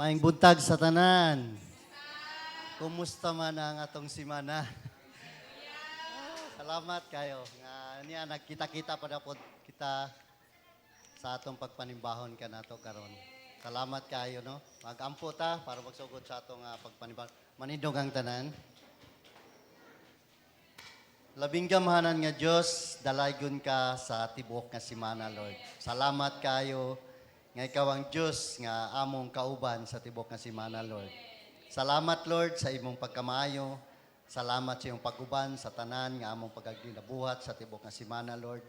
Maayong buntag sa tanan. Kumusta man ang atong simana? Salamat kayo. Nga niya nagkita-kita pa po kita sa atong pagpanimbahon ka nato karon. Salamat kayo no. Magampo ta para magsugod sa atong pagpanimbahon. Manindog ang tanan. Labing gamahanan nga Dios, dalaygon ka sa tibuok nga simana, Lord. Salamat kayo nga ikaw ang Diyos nga among kauban sa tibok nga simana, Lord. Salamat, Lord, sa imong pagkamayo. Salamat sa iyong paguban sa tanan nga among pagagdinabuhat sa tibok nga simana, Lord.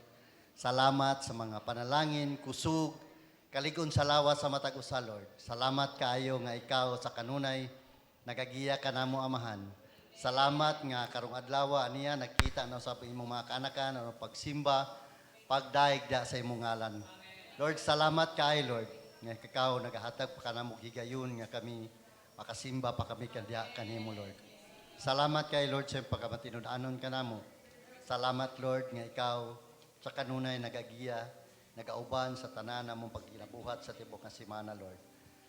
Salamat sa mga panalangin, kusog, kaligon sa lawas sa matag usa, Lord. Salamat kayo nga ikaw sa kanunay nagagiya ka namo amahan. Salamat nga karong adlaw aniya nakita na sa imong mga kaanakan ano pagsimba, pagdaigda sa imong ngalan. Lord, salamat kay Lord. Nga ikaw nagahatag pa kanamo higayon nga kami makasimba pa kami kandiya kanimo, Lord. Salamat kay Lord sa pagkamatinud-anon kanamo. Salamat Lord nga ikaw sa kanunay nagagiya, nagauban sa tanan namong pagkinabuhat sa tibok nga simana, Lord.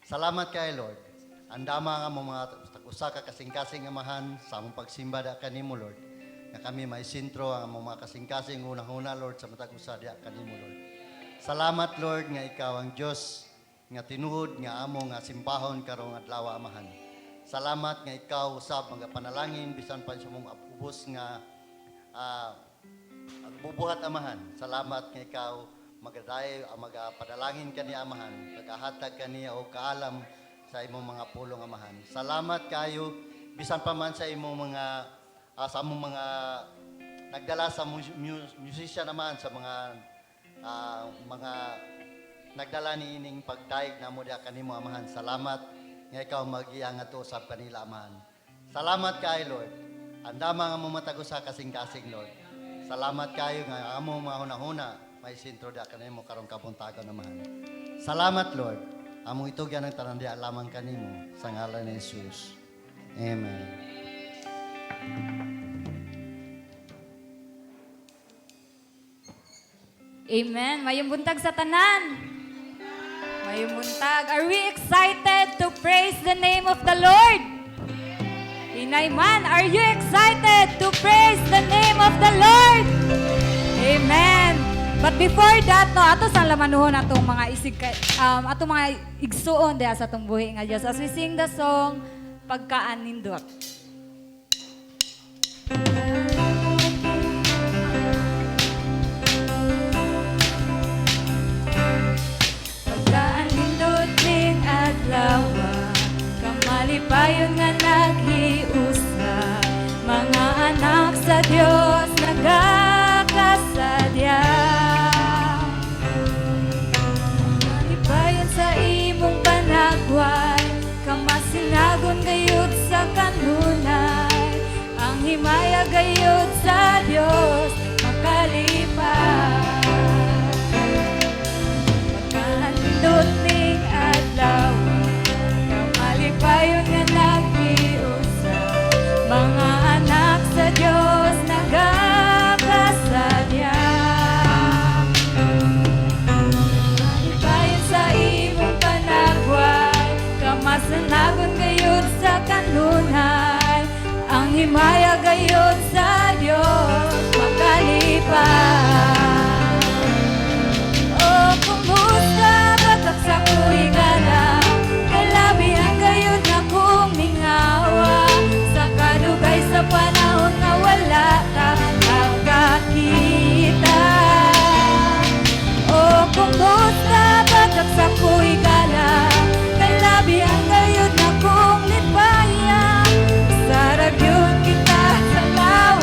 Salamat kay Lord. Andama nga mo mga usa ka kasing-kasing amahan sa among pagsimba da kanimo, Lord. Nga kami may sentro ang among mga kasing-kasing unang-una, Lord, sa matag usa da kanimo, Lord. Salamat, Lord, nga ikaw ang Diyos, nga tinuod, nga amo, nga simbahon karong adlaw amahan. Salamat nga ikaw usab mga panalangin, bisan pa sa mong ubos nga agbubuhat amahan. Salamat nga ikaw magaday, magapadalangin kani amahan, nagahatag kaniya o kaalam sa imong mga pulong amahan. Salamat kayo, bisan pa man sa imong mga, sa among mga nagdala sa musician naman, sa mga nagdala ni ining pagdaig na mo diya kanimo amahan. Salamat nga ikaw mag-iangat usab kanila amahan. Salamat kay Lord. Andama nga mo matago sa kasing-kasing, Lord. Salamat kayo nga amo mga hunahuna may sentro diya kanimo karong kabuntagon amahan. Salamat Lord. Amo itugyan ang tanan diya lamang kanimo sa ngalan ni Jesus. Amen. Amen. Mayong buntag sa tanan. Mayong buntag. Are we excited to praise the name of the Lord? Inayman, are you excited to praise the name of the Lord? Amen. But before that, no, ato sa lamanuhon atong mga atong mga igsuon diha sa atong buhi nga Dios as we sing the song Pagkaan Nindot. Adlawa, kamalipayon nga naghiusa, mga anak sa Dios nagakasadya. Kamalipayon sa imong panagway, kamasinagon gayud sa kanunay, ang himaya gayud sa Dios makalipay. Pagkaandot ning adlaw, kamalipayon nga naghiusa, mga anak sa Dios nagakasadya. Kamalipayon sa imong panagway, kamasanagon gayud sa kanunay, ang himaya gayud sa Dios makalipay. Oh, kumusta batak sa kuigala, kalabihan gayud na kumingawa, sa kadugay sa panahon nga wala ka nakakita. Oh, kumusta batak sa kuigala, kalabihan gayud na kung lipaya, sarag yun kita sa lawa.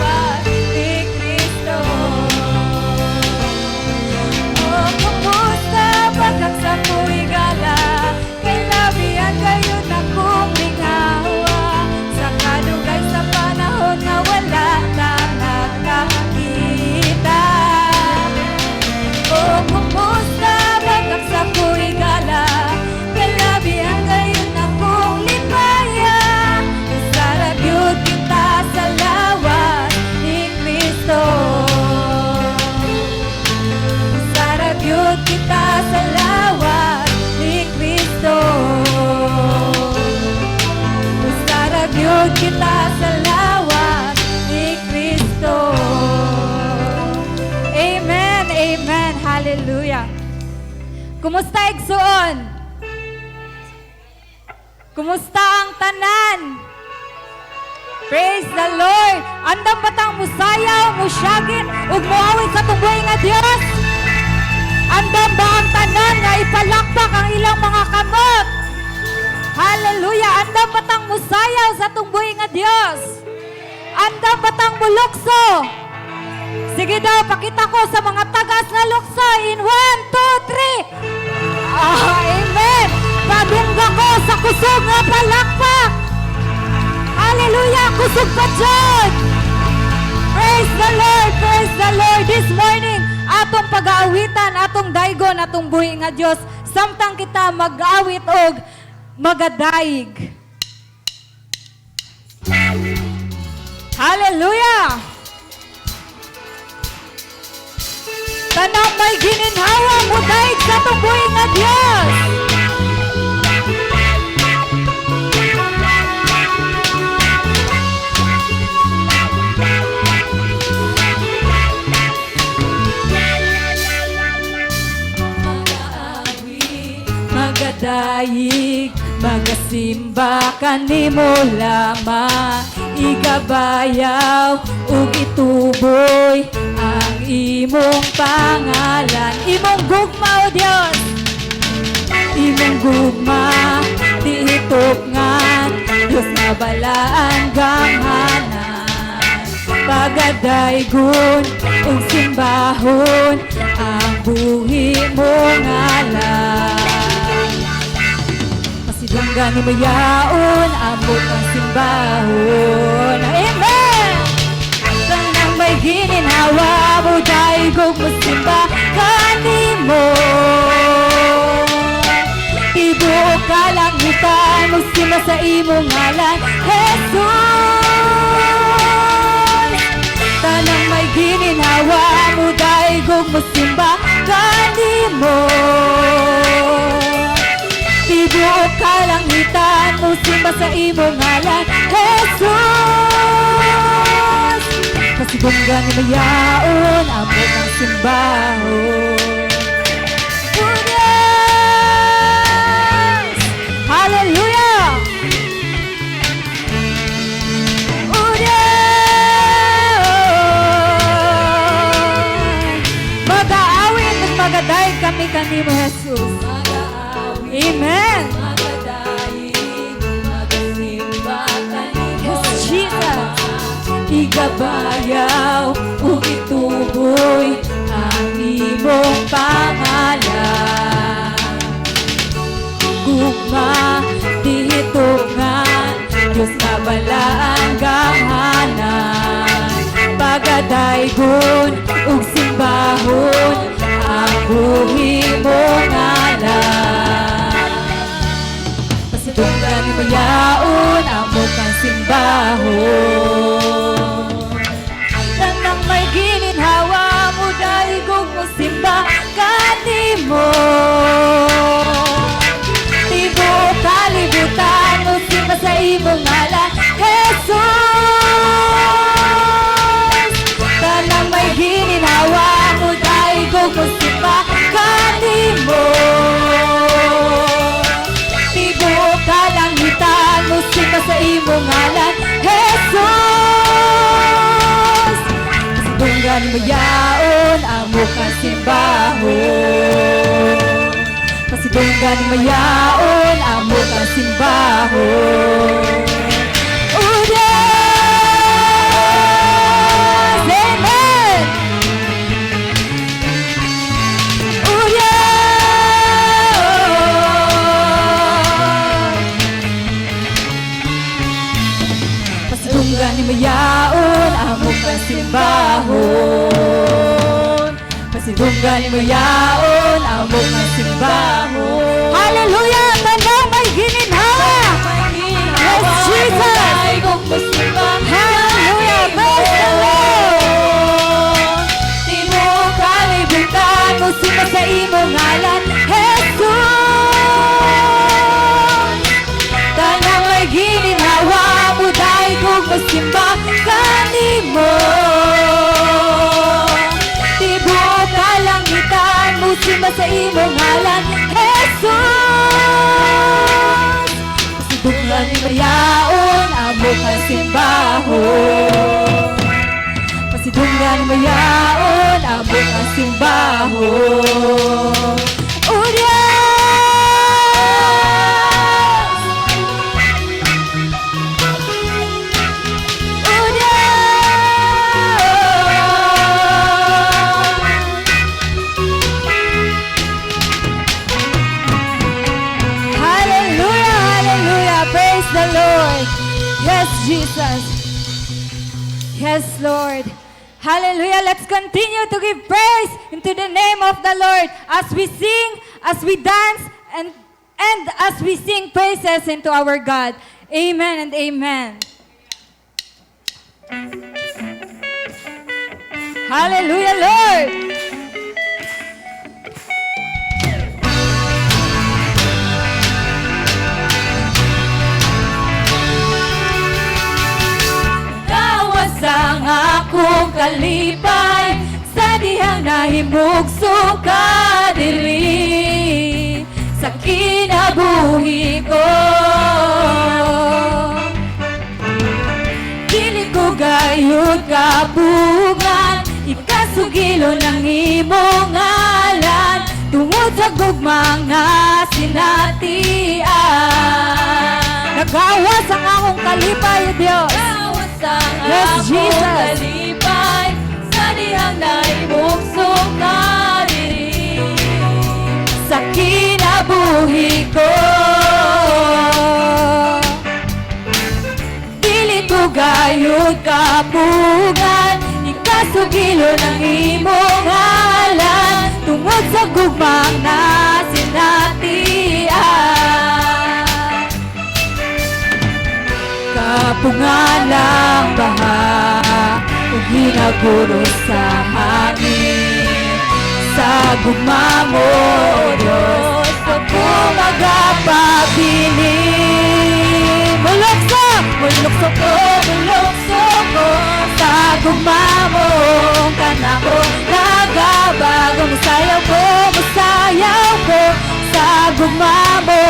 Kumusta igsuon? Kumusta ang tanan? Praise the Lord! Andam batang musayaw, musyagit, ug muawit sa tunggoy nga Dios? Andam ba ang tanan nga ipalakpak ang ilang mga kamot? Hallelujah! Andam batang musayaw sa tunggoy nga Dios? Andam batang mulukso? Sige daw, pakita ko sa mga tagas na lukso in 1, 2, 3. Amen! Padungga ko sa kusog nga palakpak. Hallelujah! Kusog pa dyan! Praise the Lord! Praise the Lord! This morning, atong pag-aawitan, atong daygon, atong buhi nga Diyos, samtang kita mag-awit og magadaig. Hallelujah! Tanang may gininhawa mo daig sa atong buhi nga Diyos! Daig, magasimba kanimo lamang, igabayaw ug ituboy ang imong pangalan. Imong gugma o Dios, imong gugma tihitukngan, Dios nga balaan ganghanan. Pagadaygon ug simbahon ang buhi mo ngalan. Pasidunggan ni mayaon, amot ang simbahon. Amen! Tanang may gininhawa mo, daigog mo simba kanimo. Ibuok kalangitan mo simba sa imong ngalan, Jesus! Tanang may gininhawa mo, daigog mo simba kanimo. Ibuok kalangitan mo simba sa imong ngalan, Jesus! Pasidunggan ni mayaon, amot ang simbahon. Oh, yes! Hallelujah! Oh, yes! Mag-aawit at magadaig kami kanimo, Jesus. Amen. Yes, Jesus. Igabayaw ug ituboy ang imong pangalan. Gugma tihitungan, Diyos nga balaan ganghanan. Pagadaygon ug simbahon ang buhi mo ngalan. Pasidunggan ni mayaon, amot ang simbahon. Tanang may gininhawa mo, daigog mo simba kanimo. Tibuok kalibutan mo simba sa imong ngalan, Jesus! Tanang may gininhawa mo, daigog mo simba kanimo. Tibuok kalangitan mo simba sa imong ngalan, Jesus! Pasidunggan mo yaon, amo ka simbahon. Pasidunggan mo yaon, amo ka simbahon. Oh, yes! Amen! Oh, yes! Pasidunggan ni mayaon, amo ka simbahon. Pasidunggan ni mayaon, amo ka simbahon. Hallelujah! Tanang may gininhawa! Yes, Jesus! Hallelujah! Praise the Lord! Tibuok kalibutan mo simba sa imong ngalan, Jesus! Tanang may gininhawa mo, daigog mo simba kanimo. Tibuok kalangitan mo simba sa imong ngalan, Jesus. Pasidungan ni mayaon, amo kang simbahon. Pasidungan ni mayaon, amo kang simbahon. The Lord. Yes, Jesus. Yes, Lord. Hallelujah. Let's continue to give praise into the name of the Lord as we sing, as we dance, and as we sing praises into our God. Amen and amen. Hallelujah, Lord. Ang akong kalipay sa dihang nahimugso ka diri sa kinabuhi ko. Dili ko gayud kabugan, ikasugilo ng imong ngalan tungod sa gugmang nga sinatian. Nagawas ang akong kalipay, Diyos. Yes, Jesus. Kalipay sa dihang naimugso ka diri sa kinabuhi ko. Dili ko gayud kapugan, ikasugilo ng imong ngalan tungod sa gugmang na sinatian. Kapungan ng baha o ginaguro sa hangin. Sa gugma mo, Diyos, ako magapabilin. Mulokso ko, mulokso ko. Sa gugma mo, kanako nagabago. Masayaw ko, masayaw ko. Sa gugma mo,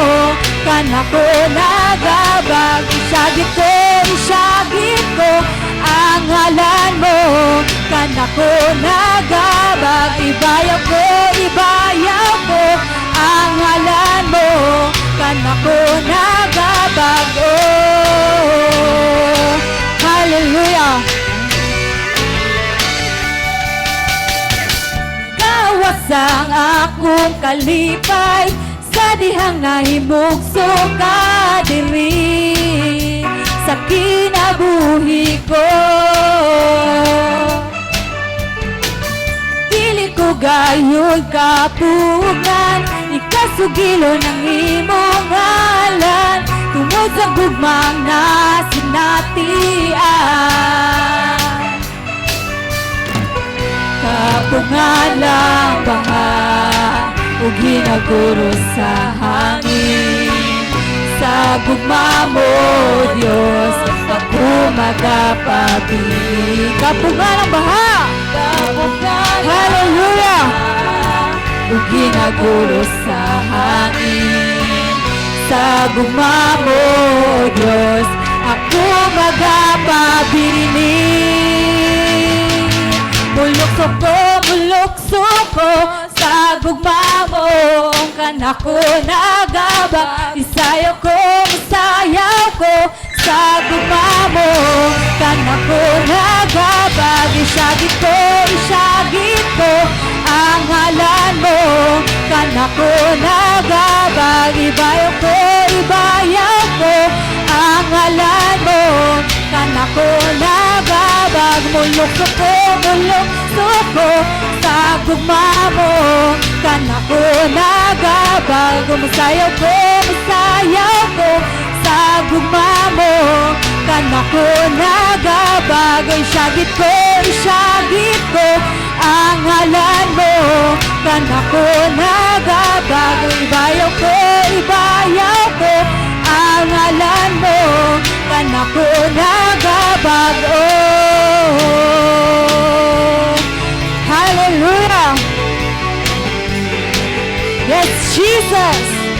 kanako nagabag. Isyagit ko ang ngalan mo. Kanako nagabag. Ibayaw ko ang ngalan mo. Kanako nagabag. Oh, hallelujah. Gawas ang akong kalipay sa dihang nahimugso ka diri sa kinabuhi ko. Dili ko gayud kapugan, ikasugilo ng imong ngalan tungod sa gugmang na sinatian. Kapungan lang baha o ginaguro sa hangin. Sa gugma mo, Diyos, ako magapabilin. Kapungan ang baha. Hallelujah. O ginaguro sa hangin. Sa gugma mo, Diyos, ako magapabilin. Mulokso ko sa gugma mo, kanako nagabag. Isayaw ko sa gugma mo, kanako nagabag. Isyagit ko ang ngalan mo, kanako nagabag. Ibayaw ko ang ngalan mo, kanako nagabag. Mulokso ko sa gugma mo, kanako nagabag. Masayaw ko sa gugma mo, kanako nagabag. Isyagit ko ang ngalan mo, kanako nagabag. Ibayaw ko ang ngalan mo, kanako nagabag. Oh, hallelujah. Jesus.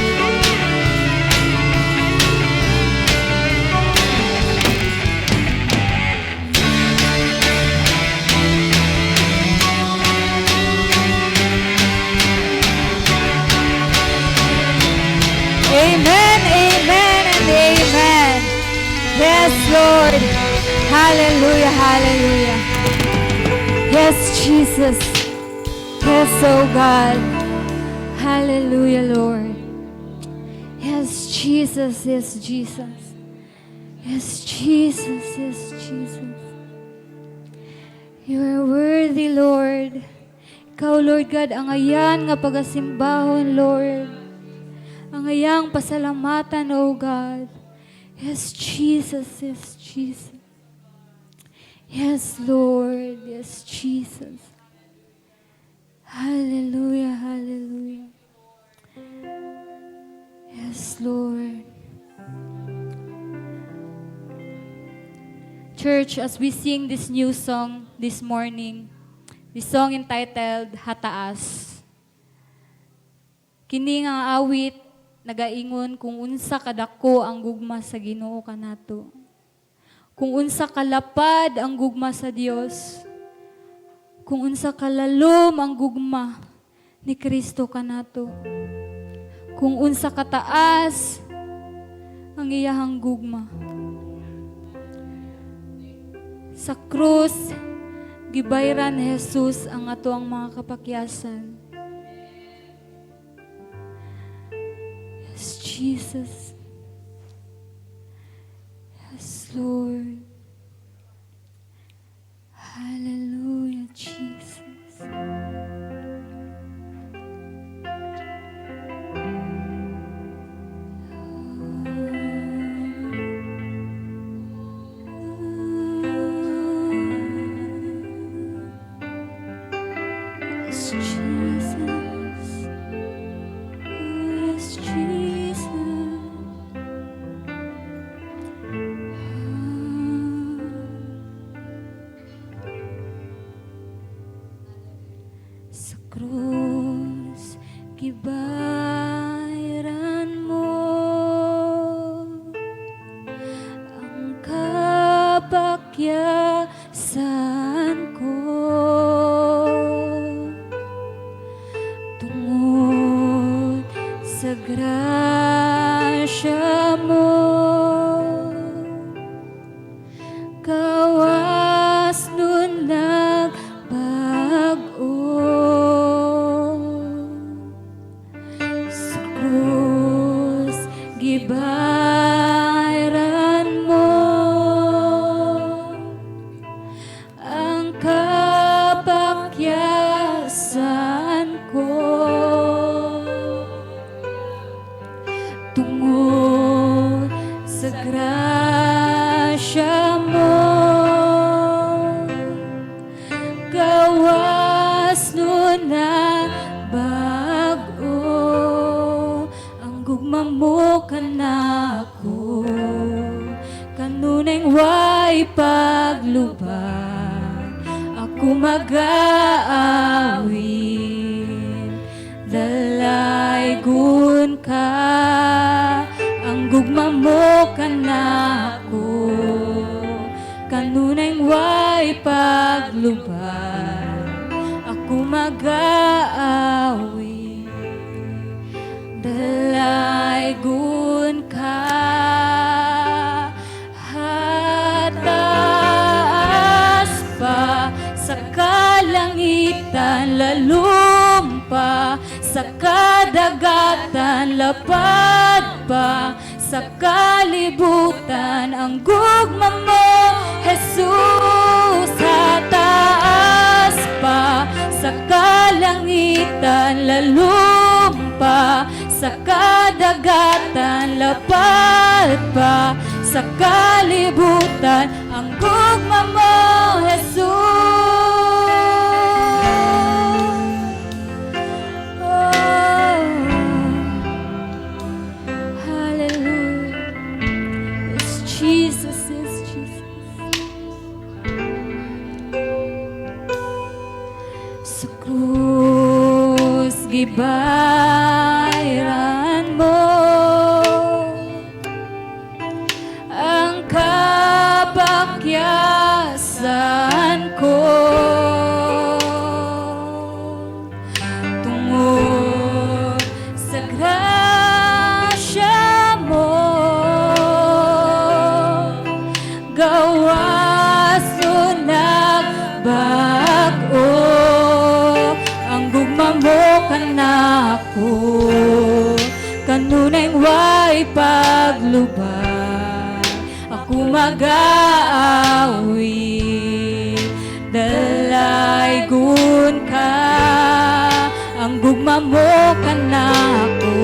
Amen, amen, and amen. Yes, Lord. Hallelujah, hallelujah. Yes, Jesus. Yes, oh God. Hallelujah, Lord. Yes, Jesus. Yes, Jesus. Yes, Jesus. Yes, Jesus. You are worthy, Lord. Ikaw, Lord God, ang ayan nga pagasimbahon, Lord. Ang ayang pasalamatan, oh God. Yes, Jesus. Yes, Jesus. Yes, Lord. Yes, Jesus. Hallelujah, hallelujah. Yes, Lord. Church, as we sing this new song this morning, this song entitled Hataas. Kini nga awit nagaingon kung unsa kadako ang gugma sa Ginoo kanato. Kung unsa kalapad ang gugma sa Dios. Kung unsa kalalom ang gugma ni Kristo kanato. Kung unsa kataas ang iyahang gugma. Sa krus, gibayran ni Jesus ang atoang mga kapakyasan. Yes, Jesus. Yes, Lord. Hallelujah, Jesus. Yes, Jesus. Yes, Jesus. Sa krus, gibayran mo ang kapakyasan ko. Tungod sa grasya mo, kawas nun nagbago. Sa krus, gibayran mo ang kapakyasan ko. Tungod sa grasya mo, gawas nun na bago ang gugma mo kanako. Kanunay way paglubag, ako mag-aawin. Dalaygon ka, ang gugma mo kanako. Kanunay way paglubag, ako mag-aawin. Dalaygon ka, hataas pa sa kalangitan, lalumpa sa kadagatan, lapad pa sa kalibutan ang gugma mo, Jesus. Hataas pa sa kalangitan, lalumpa sa kadagatan, lapad pa sa kalibutan ang gugma mo, Jesus. Sa krus gibayran ako kanunay way paglubag ako mag-aawi dalaygon ka ang gugma mo kanako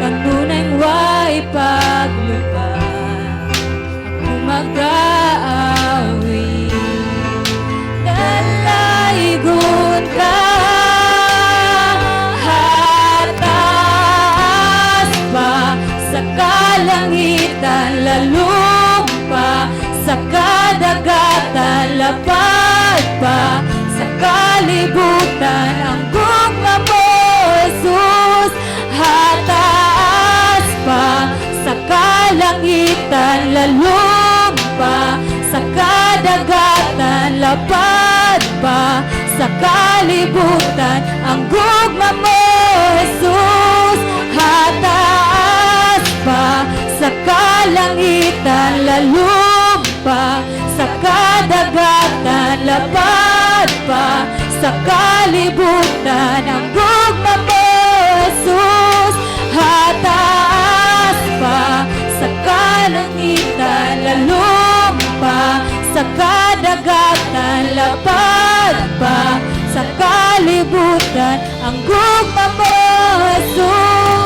kanunay way paglubag ako mag-aawi dalaygon ka hataas pa sa kalangitan lalong pa sa kadagatan lapad pa sa kalibutan ang gugma mo Jesus hataas pa sa kalangitan lalong pa sa kadagatan lapad pa sa kalibutan ang gugma mo Jesus hataas pa sa kalangitan lalong pa sa kadagatan lapad pa sa kalibutan ang gugma mo Jesus hataas pa sa kalangitan lalong pa sa kadagatan lapad pa sa kalibutan ang gugma mo Jesus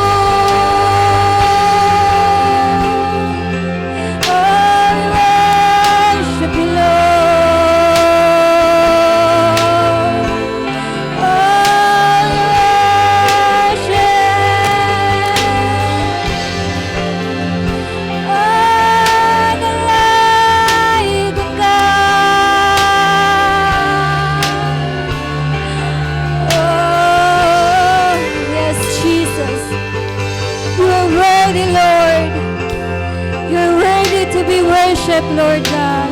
Lord God.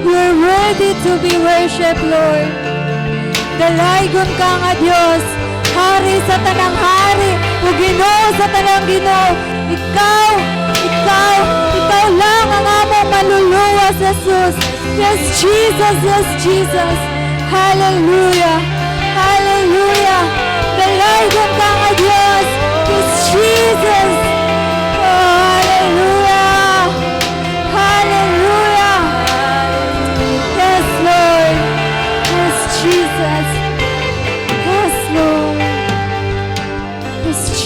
You're worthy to be worshipped, Lord. Dalaygon ka nga Diyos, Hari sa tanang hari, o Ginoo sa tanang Ginoo. Ikaw lang ang among maluluwas, Jesus. Yes, Jesus, yes, Jesus. Hallelujah, hallelujah. Dalaygon ka nga Diyos, yes, Jesus.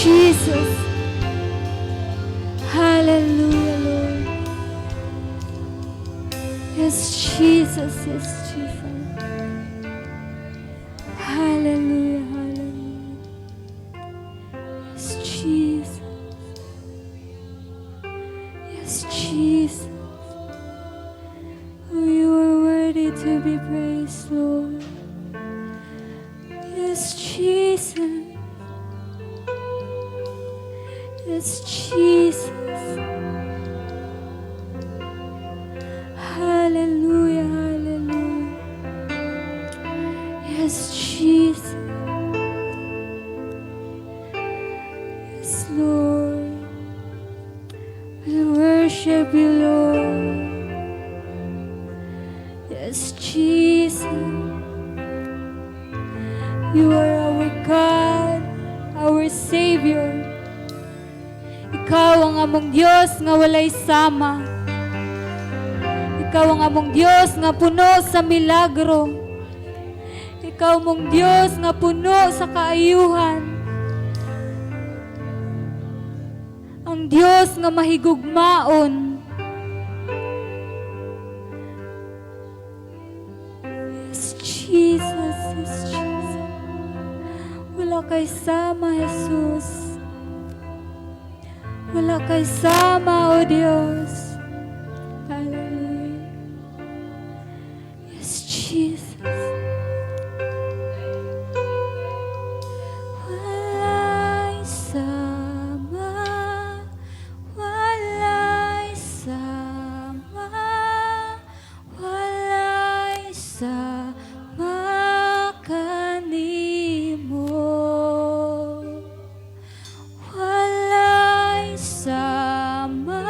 Jesus. Hallelujah, Lord. Yes, Jesus. Yes, Jesus. Hallelujah, hallelujah. Yes, Jesus. Yes, Jesus. Oh, you are worthy to be praised, Lord. Yes, Jesus. Yes, Jesus. Hallelujah, hallelujah. Yes, Jesus. Yes, Lord. We worship you, Lord. Yes, Jesus. You are our God, our Savior. Ikaw ang among Diyos nga walay sama. Ikaw ang among Diyos nga puno sa milagro. Ikaw mong Diyos nga puno sa kaayuhan. Ang Diyos nga mahigugmaon. Yes, Jesus, yes, Jesus. Wala kay sama, Jesus. Wala kay sama, O Diyos. Hallelujah. Yes, Jesus. Walay sama, walay sama, walay sama kanimo. Walay sama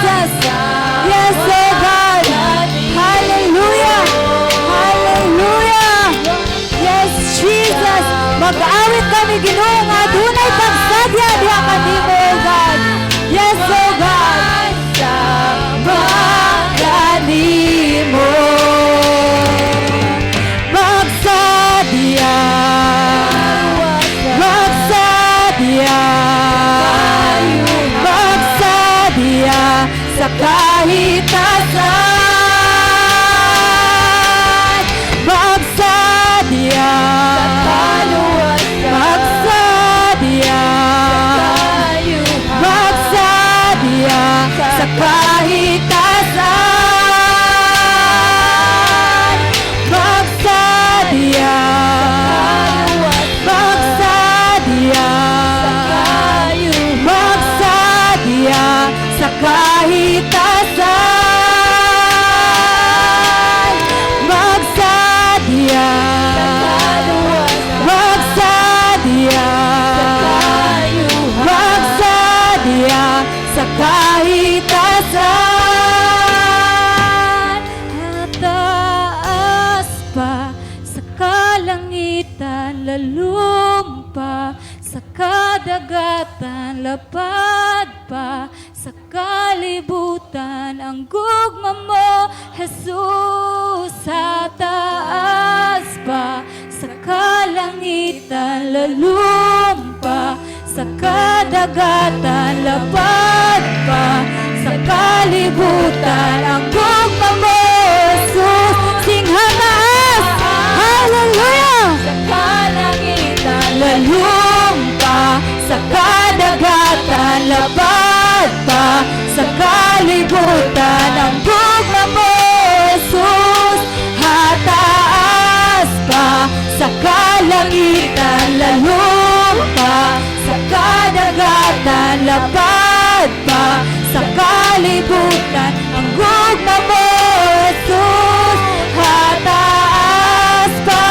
Jesus. Yes, oh God. Hallelujah. Hallelujah. Yes, Jesus. Mag-awit kami Ginoo nga dunay pagsagya diha kanimo, oh God. Yes, oh God. Maganimo. Magsadya. Magsadya. Magsadya sa kahitasan. Magsadya. Magsadya. Magsadya sa kahitasan. Magsadya. Magsadya. Magsadya sa kahitasan. Magsadya. Magsadya. Magsadya sa kahitasan. Taas pa sa kalangitan, lalumpa sa kadagatan, lapad pa sa kalibutan, ang gugma mo, Jesus. Sa taas pa sa kalangitan, lalumpa sa kadagatan, lapad pa sa kalibutan, ang gugma mo, Jesus. Singhamaas, hallelujah. Sa kalangitan, lalumpa sa kadagatan, lapad pa sa kalibutan, ang gugma mo, Jesus. Hataas pa sa kalangitan, lalumpa sa kadagatan, lapad pa sa kalibutan, ang gugma mo, Jesus. Hataas pa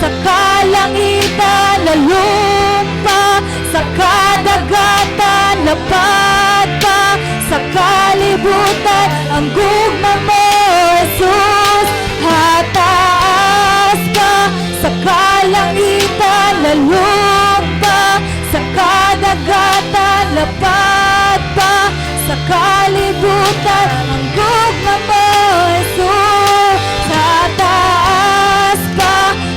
sa kalangitan, lalumpa sa kadagatan, lapad pa sa kalibutan, ang gugma mo, Jesus. Hataas pa sa kalangitan, lalumpa sa kadagatan, lapad pa sa kalibutan, ang gugma mo, Jesus. Hataas pa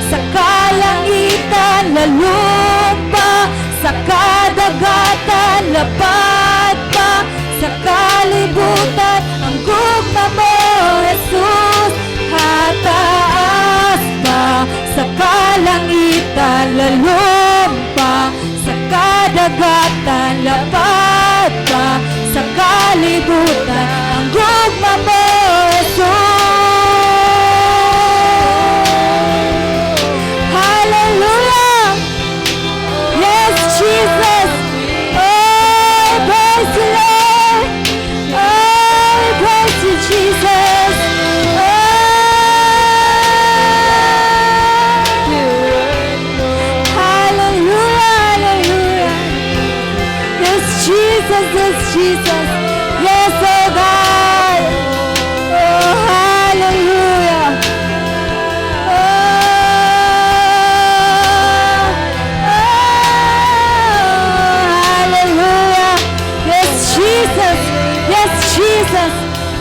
sa kalangitan, lalumpa sa kadagatan, lapad pa sa kalibutan, ang gugma mo, Jesus. Hataas pa sa kalangitan, lalumpa sa kadagatan, lapad pa sa kalibutan, ang gugma mo, Jesus. Hallelujah. Yes, Jesus. Oh, praise the Lord. Oh, praise you, Jesus. Hallelujah, hallelujah. Yes, Jesus, yes, Jesus. Yes, oh God. Oh, hallelujah. Hallelujah. Yes, Jesus. Yes, Jesus.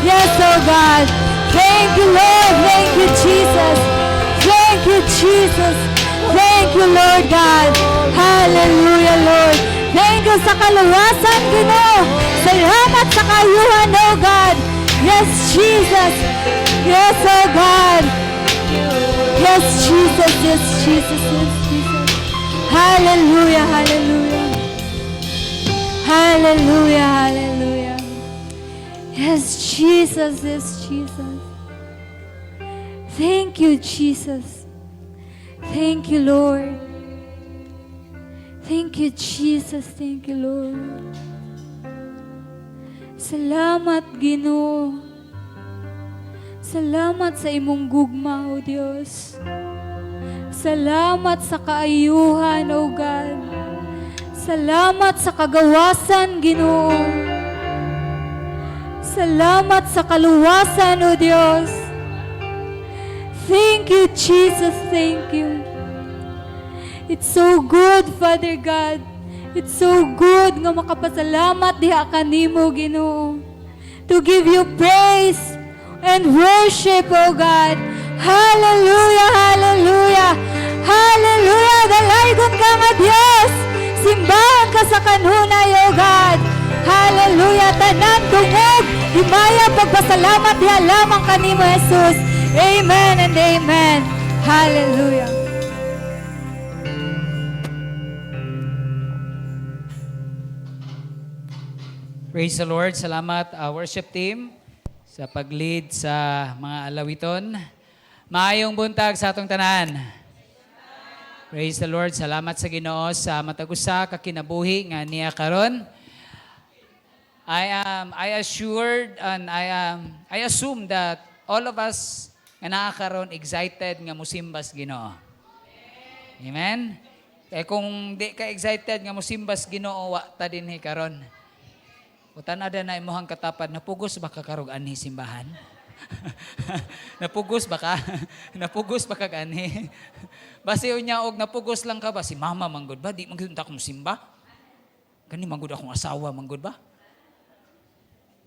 Yes, oh God. Thank you, Lord. Thank you, Jesus. Thank you, Jesus. Thank you, Lord God. Hallelujah, Lord. Thank you sa kaluwasan, Ginoo. Salamat sa kayuhan, oh God. Yes, Jesus. Yes, oh God. Yes, Jesus. Yes, Jesus. Yes, Jesus. Hallelujah, hallelujah. Hallelujah, hallelujah. Yes, Jesus. Yes, Jesus. Thank you, Jesus. Thank you, Lord. Thank you, Jesus. Thank you, Lord. Salamat, Ginoo. Salamat sa imong gugma, O Diyos. Salamat sa kaayuhan, O God. Salamat sa kagawasan, Ginoo. Salamat sa kaluwasan, O Diyos. Thank you, Jesus. Thank you. It's so good, Father God. It's so good nga makapasalamat diha kanimo, Ginoo. To give you praise and worship, O God. Hallelujah, hallelujah, hallelujah. Dalaygon ka nga Diyos. Simbahan ka sa kanunay, O God. Hallelujah. Tanan dungog. Himaya pagpasalamat diha lamang kanimo, Jesus. Amen and amen. Hallelujah. Praise the Lord. Salamat worship team sa pag-lead sa mga alawiton. Maayong buntag sa atong tanan. Praise the Lord. Salamat sa Ginoo sa matag-usa ka kinabuhi nga niya karon. I assured and I assume that all of us nga naa karon excited nga musimbas Ginoo. Amen. Kaya kung di ka excited nga musimbas Ginoo wa ta dinhi karon. Utan-ada na imuhang katapad, napugos ba ka karog anhi simbahan? Napugos ba ka? Napugos ba ka anhi? Basi unya og napugos lang ka ba? Si mama manggod ba? Di manggod ta kong simba? Kani manggod akong asawa manggod ba?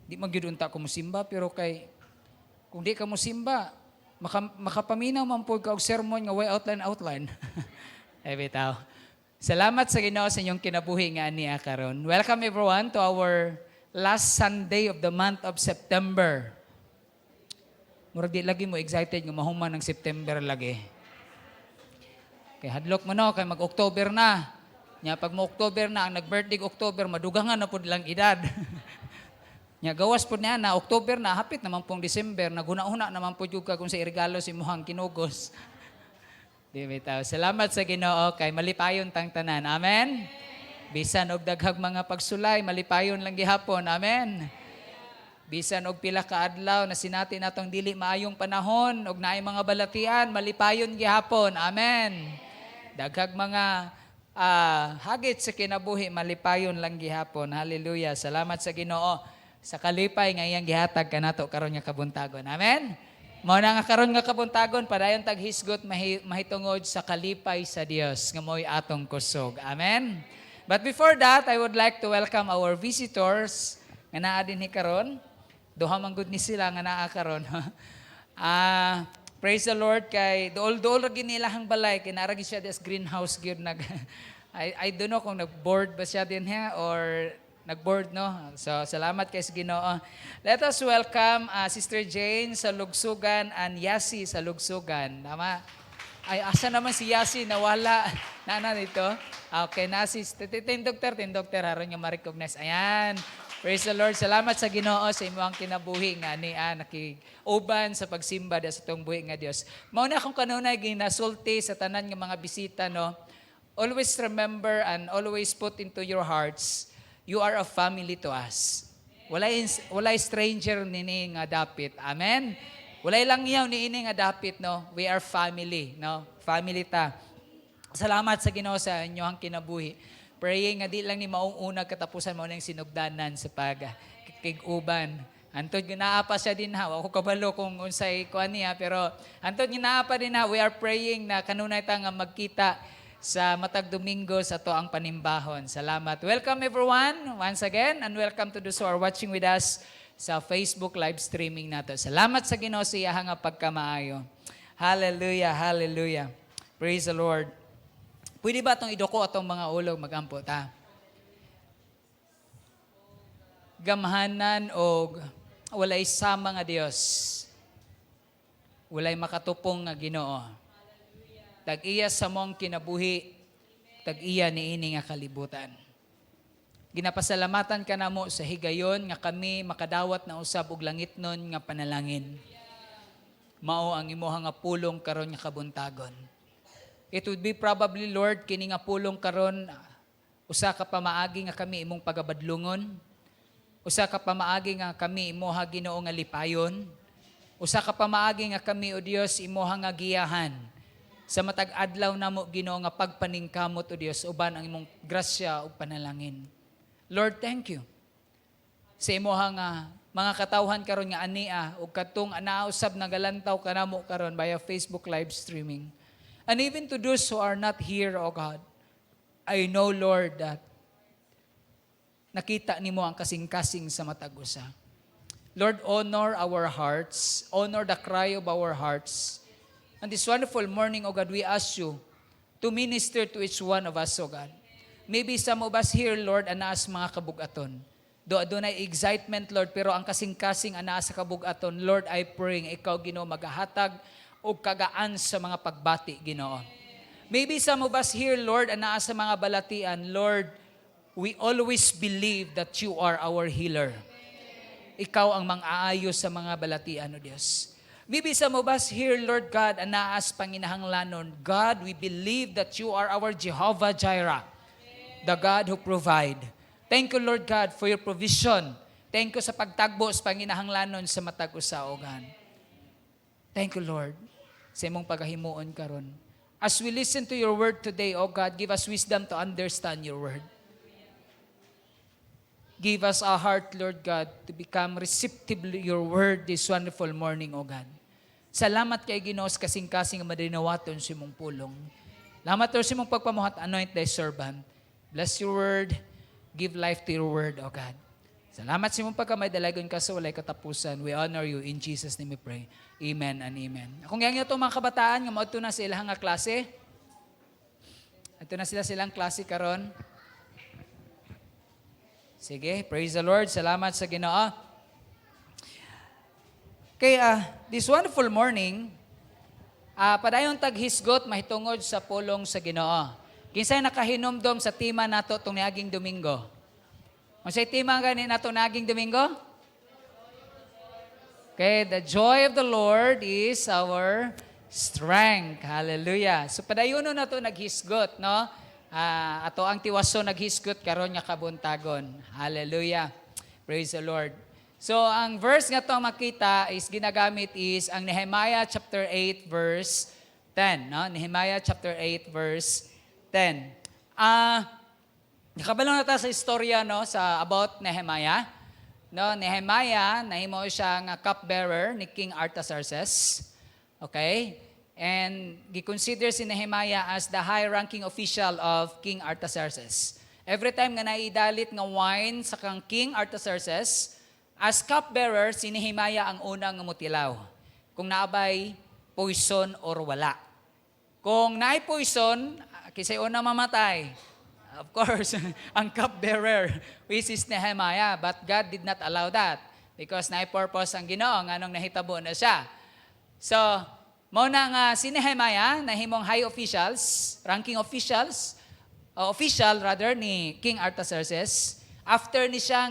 Di manggod unta ko simba, pero kay kung di ka mo simba, makapaminaw man po ka og sermon nga way outline. Ay bitaw. Salamat sa Ginoo sa inyong kinabuhi nga niya karon. Welcome everyone to our last Sunday of the month of September. Murag di lagi mo excited nga mahuman ng September lagi. Kay hadlok mo no, kay mag-October na. Nya pag mo October na, ang nag-birthday October, madugangan na pud lang edad. Nya gawas pud niya na October na, hapit naman pong December, naguna-una naman pud jud ka kung sa irigalo si muhang kinugos. Di bitaw. Salamat sa Ginoo kay malipayon tang tanan. Amen. Bisan og daghang mga pagsulay, malipayon lang gihapon. Amen. Bisan og pila ka adlaw na sinati natong dili maayong panahon og naay mga balatian, malipayon gihapon. Amen. Daghang mga hagit sa kinabuhi, malipayon lang gihapon. Hallelujah. Salamat sa Ginoo sa kalipay nga iyang gihatag kanato karon nga kabuntagon. Amen. Mao na nga karon nga kabuntagon padayon tag hisgot mahitungod sa kalipay sa Dios nga mo'y atong kusog. Amen. But before that, I would like to welcome our visitors nga naa dinhi karon. Duha man gud ni sila nga naa karon. Praise the Lord kay dool ra gid nilahang balay kay naara gid siya des greenhouse gyud nag I don't know kung nag-board ba siya din or nag-board, no? So, salamat kay Ginoo. Let us welcome Sister Jane sa Lugsugan and Yasi sa Lugsugan. Tama? Ay, asa naman si Yasi? Nawala. Nana nito? Okay, nasi. Tin doktor, haron nga ma-recognize. Ayan. Praise the Lord. Salamat sa Ginoo sa imong kinabuhi nga ni nakig-uban sa pagsimba sa tong buhi nga Dios. Mao na akong kanunay ginasulti sa tanan nga mga bisita, no? Always remember and always put into your hearts, you are a family to us. Walay stranger nini nga dapit. Amen. Walay lang iyaw ni ini nga dapit, no. We are family, no. Family ta. Salamat sa Ginoo sa inyong kinabuhi. Praying nga di lang ni maong unag katapusan mo nang sinugdanan sa pag-kiguban. Antod ginaapa siya din ha. Ako kabalo kung unsay kuan niya, pero antod ginaapa din ha. We are praying na kanunay ta nga magkita sa matag Domingo sa to ang panimbahon. Salamat. Welcome everyone once again, and welcome to those who are watching with us sa Facebook live streaming nato. Salamat sa Ginoo sa iyang nga pagkamaayo. Hallelujah, hallelujah. Praise the Lord. Pwede ba itong idoko atong mga ulog magampo ta? Gamhanan o walay sama nga Dios. Walay makatupong nga Ginoo. Tag-iya sa mong kinabuhi, tag-iya ni ini nga kalibutan. Ginapasalamatan ka na mo sa higayon nga kami makadawat na usab og langitnon nga panalangin. Mao ang imuha nga pulong karon nga kabuntagon. It would be probably, Lord, kini nga pulong karon usa ka pamaagi nga kami imong pagabadlungon. Usa ka pamaagi nga kami imuha Ginoo nga lipayon. Usa ka pamaagi nga kami o Dios imuha nga giyahan. Sa matag adlaw namo Ginoo nga pagpaningkamot o Dios uban ang imong grasya ug panalangin. Lord, thank you sa imuha nga mga katawhan karon nga ania ug katong anausab nagalantaw kanamo karon via Facebook live streaming. And even to those who are not here, O God, I know, Lord, that nakita nimo ang kasing-kasing sa matag usa. Lord, honor our hearts, honor the cry of our hearts. And this wonderful morning, O God, we ask you to minister to each one of us, O God. Maybe some of us here, Lord, anaas mga kabugaton. Do adunay excitement, Lord, pero ang kasing-kasing anaas sa kabugaton, Lord, I pray, ikaw, Ginoo, magahatag o kagaan sa mga pagbati, Ginoo. Maybe some of us here, Lord, anaa sa mga balatian, Lord, we always believe that you are our healer. Ikaw ang mang-aayos sa mga balatian, O Diyos. Maybe some of us here, Lord God, anaas panginahanglanon, God, we believe that you are our Jehovah Jireh, the God who provide. Thank you, Lord God, for your provision. Thank you sa pagtagbo sa panginahanglanon sa matag usa, O God. Thank you, Lord, sa imong paghahimuon karon. As we listen to your word today, O God, give us wisdom to understand your word. Give us a heart, Lord God, to become receptive to your word this wonderful morning, O God. Salamat kay Ginoo sa kasing-kasing nga madinawaton sa imong pulong. Salamat, Lord, sa imong pagpamuhat, anoint thy servant. Bless your word. Give life to your word, O God. Salamat sa imong pagkamay, dalagon ka sa walay katapusan. We honor you. In Jesus' name we pray. Amen and amen. Kung ganyan ito mga kabataan, nga maadto na sa ilang nga klase. Ito na silang klase karon. Sige, praise the Lord. Salamat sa Ginoo. Kaya this wonderful morning, padayon taghisgot mahitungod sa pulong sa Ginoo. Kinsay nakahinomdom sa tema nato tong niaging Domingo? Unsay tema gani nato naging Domingo? Okay, the joy of the Lord is our strength. Hallelujah. So padayon na to naghisgot, no? Ato ang tiwaso naghisgot karon nga kabuntagon. Hallelujah. Praise the Lord. So ang verse nga to makita is ginagamit is ang Nehemiah chapter 8 verse 10, no? Nehemiah chapter 8 verse 10. Nakabalo na ta sa istorya, no, sa about Nehemiah. No, Nehemiah, nahimo siya nga cupbearer ni King Artaxerxes. Okay? And gi-consider si Nehemiah as the high-ranking official of King Artaxerxes. Every time nga naidalit nga wine sa kang King Artaxerxes, as cupbearer, si Nehemiah ang unang mutilaw. Kung naabay poison or wala. Kung naay poison, kisay unang mamatay. Of course, ang cupbearer, which is Nehemiah. But God did not allow that because na-purpose ang Ginoo nga nung nahitabo na siya. So, muna nga si Nehemiah, nahimong high officials, ranking officials, official rather, ni King Artaxerxes. After ni siya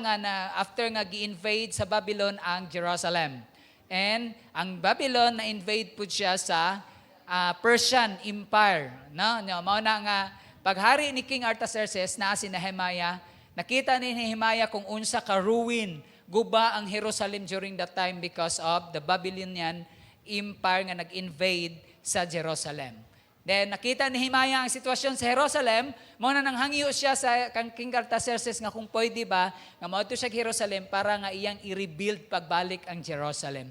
after nga gi-invade sa Babylon ang Jerusalem. And ang Babylon na-invade po siya sa Persian Empire. No? Mauna nga, paghari ni King Artaxerxes na si Nehemiah, nakita ni Nehemiah kung unsa ka ruin guba ang Jerusalem during that time because of the Babylonian Empire nga nag-invade sa Jerusalem. Then nakita ni Nehemiah ang sitwasyon sa Jerusalem, muna nang hangyo siya sa kang King Artaxerxes nga kung pwede ba nga moadto siya sa Jerusalem para nga iyang i-rebuild pagbalik ang Jerusalem.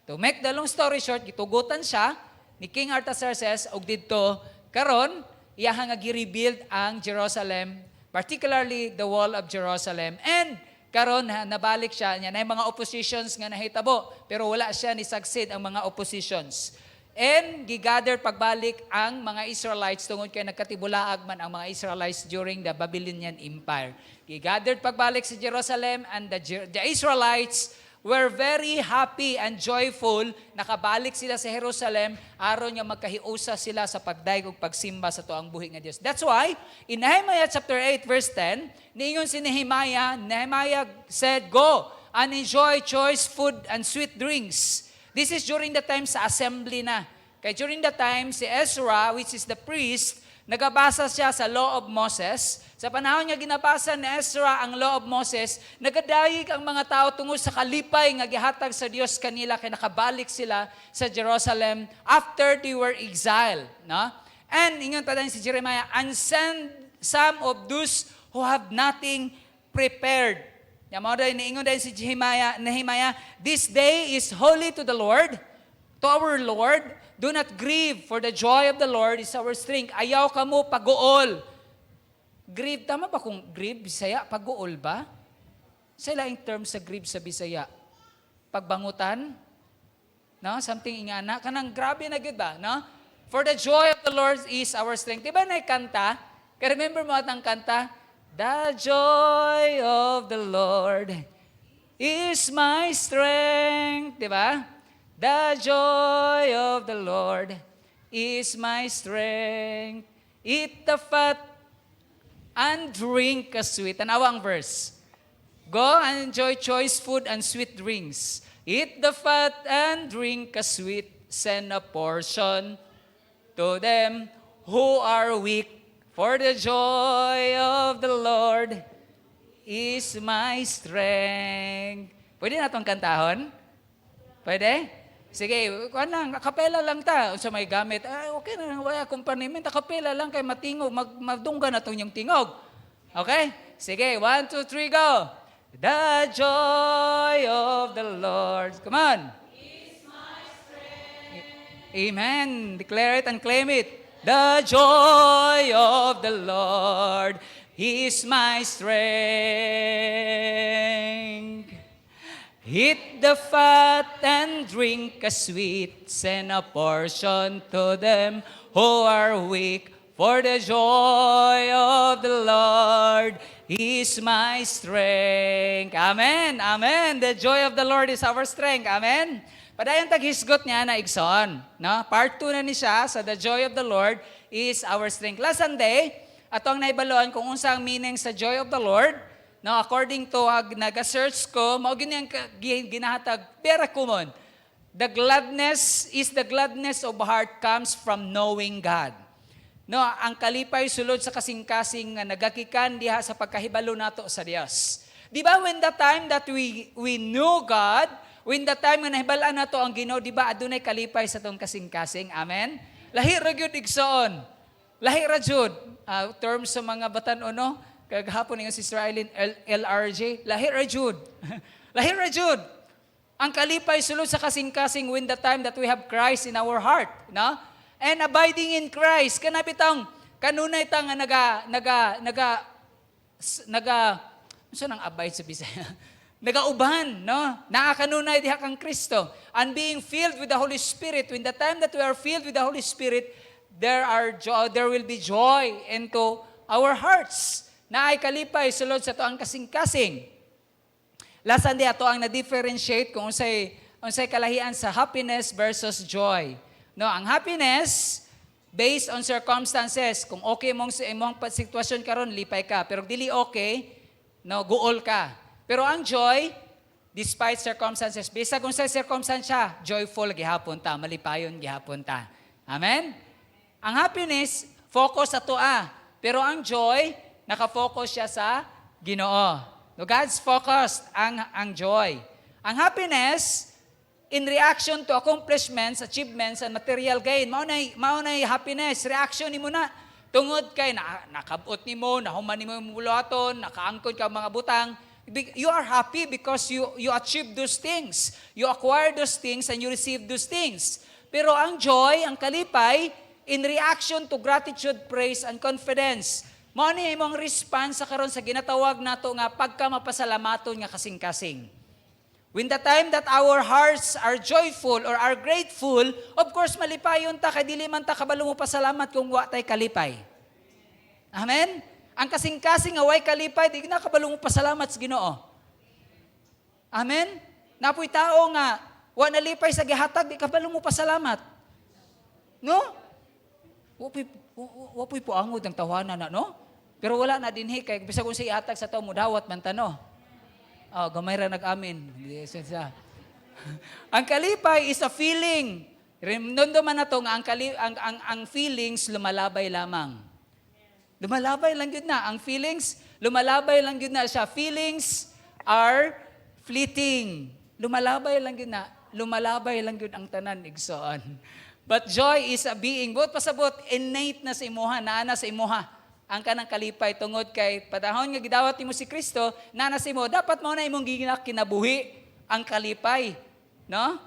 To make the long story short, gitugutan siya ni King Artaxerxes og didto karon iya nga gi-rebuild ang Jerusalem, particularly the wall of Jerusalem. And karon nabalik siya niya na mga oppositions nga nahitabo, pero wala siya ni succeed ang mga oppositions. And gigather pagbalik ang mga Israelites tungod kay nagkatibulaag man ang mga Israelites during the Babylonian Empire. Gigathered pagbalik sa Jerusalem and the Israelites were very happy and joyful. Nakabalik sila sa Jerusalem aron nga magkahiusa sila sa pagdaig ug pagsimba sa tuang buhi nga Dios. That's why in Nehemiah chapter 8 verse 10, niingon si Nehemiah said, "Go and enjoy choice food and sweet drinks." This is during the time sa assembly na. Kaya during the time si Ezra, which is the priest, nagabasa siya sa Law of Moses. Sa panahon niya ginabasa ni Ezra ang Law of Moses, nagadayig ang mga tao tungod sa kalipay nga gihatag sa Dios kanila kay nakabalik sila sa Jerusalem after they were exiled, no? And ingon pa din si Jeremiah, "And send some of those who have nothing prepared Ya mao day niingon day si Nehemiah, this day is holy to the Lord, to our Lord. Do not grieve, for the joy of the Lord is our strength. Ayaw ka mo pag-uol. Grieve, tama ba kung grieve, Bisaya? Pag-uol ba? Sa laing term sa grieve sa Bisaya. Pagbangutan? No? Something ingana. Kanang grabe na gud ba? No? For the joy of the Lord is our strength. Diba na kanta? Remember mo atang kanta? The joy of the Lord is my strength. Diba? The joy of the Lord is my strength. Eat the fat and drink a sweet. Tanawa ang verse. Go and enjoy choice food and sweet drinks. Eat the fat and drink a sweet. Send a portion to them who are weak. For the joy of the Lord is my strength. Pwede na itong kantahon? Pwede? Sige, kuan lang, kapela lang ta. Sa may gamit, okay na, wala accompaniment, kapela lang kay matingog, magdungga na itong yung tingog. Okay? Sige, 1, 2, 3, go! The joy of the Lord. Come on. Is my strength. Amen. Declare it and claim it. The joy of the Lord is my strength. Eat the fat and drink a sweet, send a portion to them who are weak. For the joy of the Lord is my strength. Amen, amen. The joy of the Lord is our strength. Amen. Padayon taghisgot niya na igsoon. No? Part 2 na ni siya sa the joy of the Lord is our strength. Last Sunday, atong naibaloan kung unsang meaning sa joy of the Lord. No, according to naga-search ko, mao gini ang ginahatag pera kumon. The gladness is the gladness of heart comes from knowing God. No, ang kalipay sulod sa kasing-kasing nga nagakikan diha sa pagkahibalo nato sa Dios. Di ba when the time that we knew God, when the time nga nahibalaan nato ang Ginoo, di ba adunay kalipay sa tong kasing-kasing? Amen. Lahi ra gyud igsoon. Lahi ra jud terms sa mga batan-o no. Kagahapon nga si Sister Eileen, LRJ, lahi ra jud. Lahi ra jud. Ang kalipay sulod sa kasing-kasing when the time that we have Christ in our heart, no? And abiding in Christ, kanapitang kanunay ta nga saan ang abide sa Bisaya? Nagauban, no? Naakanunay diha kang Kristo. And being filled with the Holy Spirit, when the time that we are filled with the Holy Spirit, there will be joy into our hearts. Na ay kalipay sulod sa to ang kasing-kasing. Last Sunday ato ang na-differentiate kung unsay kalahian sa happiness versus joy. No, ang happiness based on circumstances. Kung okay mong sa imong sitwasyon karon, lipay ka. Pero dili okay, no, guol ka. Pero ang joy, despite circumstances, bisag kung sa circumstansya, joyful gihapon ta, malipayon gihapon ta. Amen? Ang happiness, focus sa toa. Pero ang joy, nakafocus siya sa Ginoo. No, God's focused ang joy. Ang happiness, in reaction to accomplishments, achievements, and material gain. Maunay happiness, reaction ni mo na. Tungod kay nakabot ni mo, nahuman ni mo yung bulaton, nakaangkod ka mga butang. You are happy because you achieve those things. You acquire those things and you receive those things. Pero ang joy, ang kalipay, in reaction to gratitude, praise, and confidence. Mao ni imong response sa karon sa ginatawag nato nga pagka mapasalamaton nga kasing-kasing. When the time that our hearts are joyful or are grateful, of course malipayon ta kay dili man ta kabalo mo pasalamat kung wa tay kalipay. Amen. Ang kasing-kasing nga way kalipay, di na kabalo mo pasalamat sa Ginoo. Amen. Napoy tao nga wa nalipay sa gihatag, di kabalo mo pasalamat. No? Wapoy po angod ang tawanan na, no? Pero wala na dinhi kay bisag kung sa ihatag sa tao mo dawat man tano. Oh, gamay ra nag-amin. Ang kalipay is a feeling. Nondo man nato nga ang feelings lumalabay lamang. Lumalabay lang yun na. Ang feelings, lumalabay lang yun na siya. Feelings are fleeting. Lumalabay lang yun na. Lumalabay lang yun ang tanan, igsoon. But joy is a being. Buot pasabot, innate na sa imuha, naana sa imuha. ang kanang kalipay tungod kay padahon nga gidawat nimo si Kristo na nasimo dapat mao na imong kinabuhi ang kalipay, no?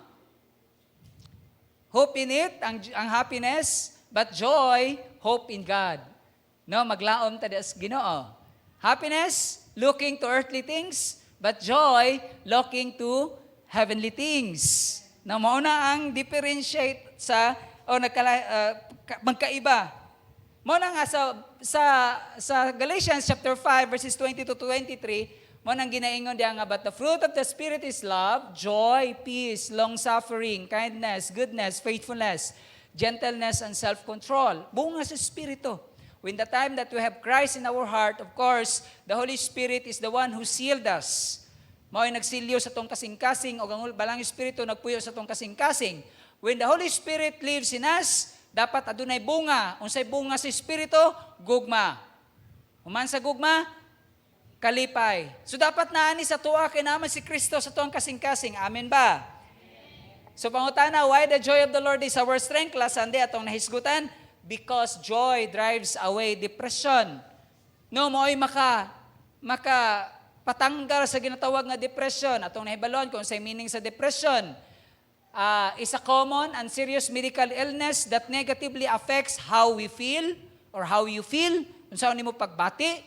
Hope in it, ang happiness, but joy, hope in God. No, maglaom ta sa Ginoo. Happiness, looking to earthly things, but joy, looking to heavenly things. Na mao na ang differentiate sa magkaiba. Mo na nga sa Galatians chapter 5 verses 20 to 23, mo nang ginaingon diya nga, but the fruit of the Spirit is love, joy, peace, long-suffering, kindness, goodness, faithfulness, gentleness, and self-control. Bunga sa Espiritu. When the time that we have Christ in our heart, of course, the Holy Spirit is the one who sealed us. Mao ay nagsilyo sa tong kasing-kasing o ang balang Espiritu nagpuyo sa tong kasing-kasing. When the Holy Spirit lives in us, dapat adunay bunga. Unsay bunga sa Espiritu? Gugma. Human sa gugma, kalipay. So dapat naani sa tuwa kay naman si Kristo sa tuwang kasing-kasing. Amen ba? So pangutana, why the joy of the Lord is our strength? Last Sunday atong nahisgutan, because joy drives away depression. No, mo'y patanggal sa ginatawag nga depression. Atong nahibalon kung say meaning sa depression. Is a common and serious medical illness that negatively affects how we feel or how you feel, kung saan nimo pagbati,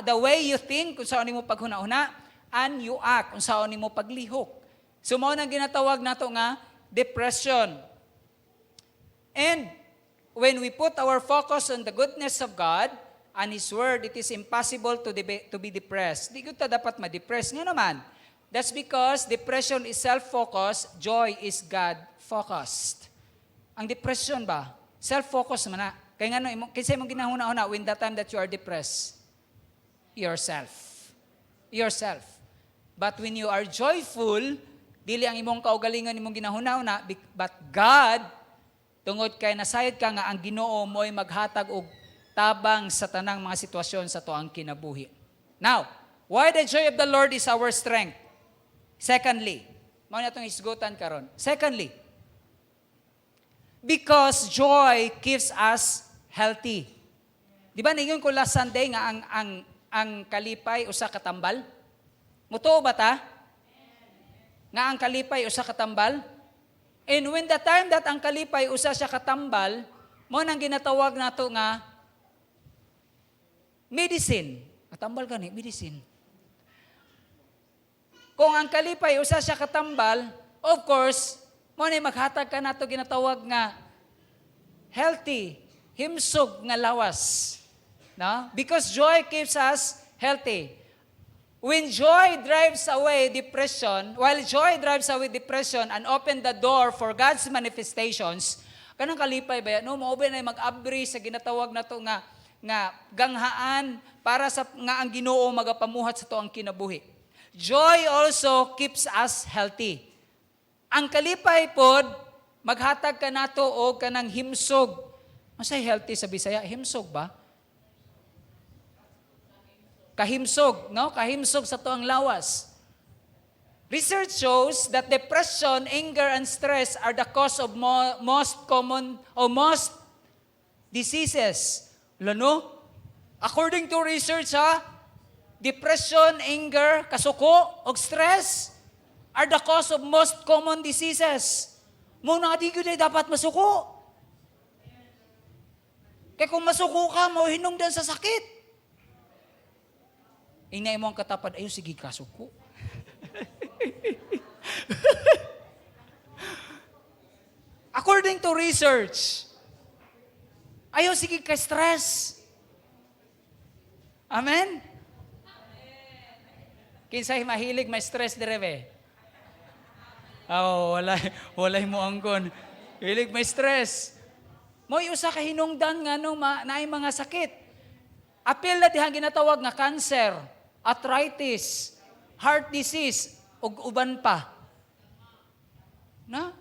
the way you think, kung saan nimo paghuna-una, and you act, kung saan nimo paglihok. So mao nang ginatawag nato nga depression. And when we put our focus on the goodness of God and His Word, it is impossible to be depressed. Di gud ta dapat ma-depress. Nga naman, that's because depression is self-focused, joy is God-focused. Ang depression ba? Self-focused man na. Kaya nga no, kinsa imong ginahuna-una when the time that you are depressed? Yourself. Yourself. But when you are joyful, dili ang imong kaugalingon imong ginahuna-una, but God, tungod kay nasayod ka nga ang Ginoo mo'y maghatag og tabang sa tanang mga sitwasyon sa tuang kinabuhi. Now, why the joy of the Lord is our strength? Secondly, mao na itong isgutan karon. Secondly, because joy keeps us healthy. Di ba ningon ko last Sunday nga ang kalipay usa ka tambal? Mutuo ba ta? Nga ang kalipay usa ka tambal? And when the time that ang kalipay usa siya katambal, mo nang ginatawag nato nga medicine. Katambal gani, medicine. Kung ang kalipay usa siya katambal, of course, mo na maghatag ka nato ginatawag nga healthy, himsog nga lawas. No? Because joy keeps us healthy. When joy drives away depression, while joy drives away depression and open the door for God's manifestations, kanang kalipay ba no mao ba na mag-abri sa ginatawag nato nga ganghaan para sa nga ang Ginoo magapamuhat sa tuang kinabuhi. Joy also keeps us healthy. Ang kalipay pod maghatag ka nato og kanang himsog. Masay healthy sa Bisaya, himsog ba? Kahimsog, no? Kahimsog sa tuang lawas. Research shows that depression, anger, and stress are the cause of most common or most diseases. Lano? According to research, depression, anger, kasuko, o stress are the cause of most common diseases. Muna di gyud dapat masuko. Kaya kung masuko ka, mauhinungdan sa sakit. Inay mo ang katapad, ayo sige kasuko. According to research, ayaw sige ka-stress. Amen? Kinsay mahilig may stress direbe? Walay mo angkon. Hilig may stress. Mo'y usa ka hinungdan nga no naay mga sakit. Apil na dihang ginatawag nga cancer, arthritis, heart disease, ug uban pa. Na?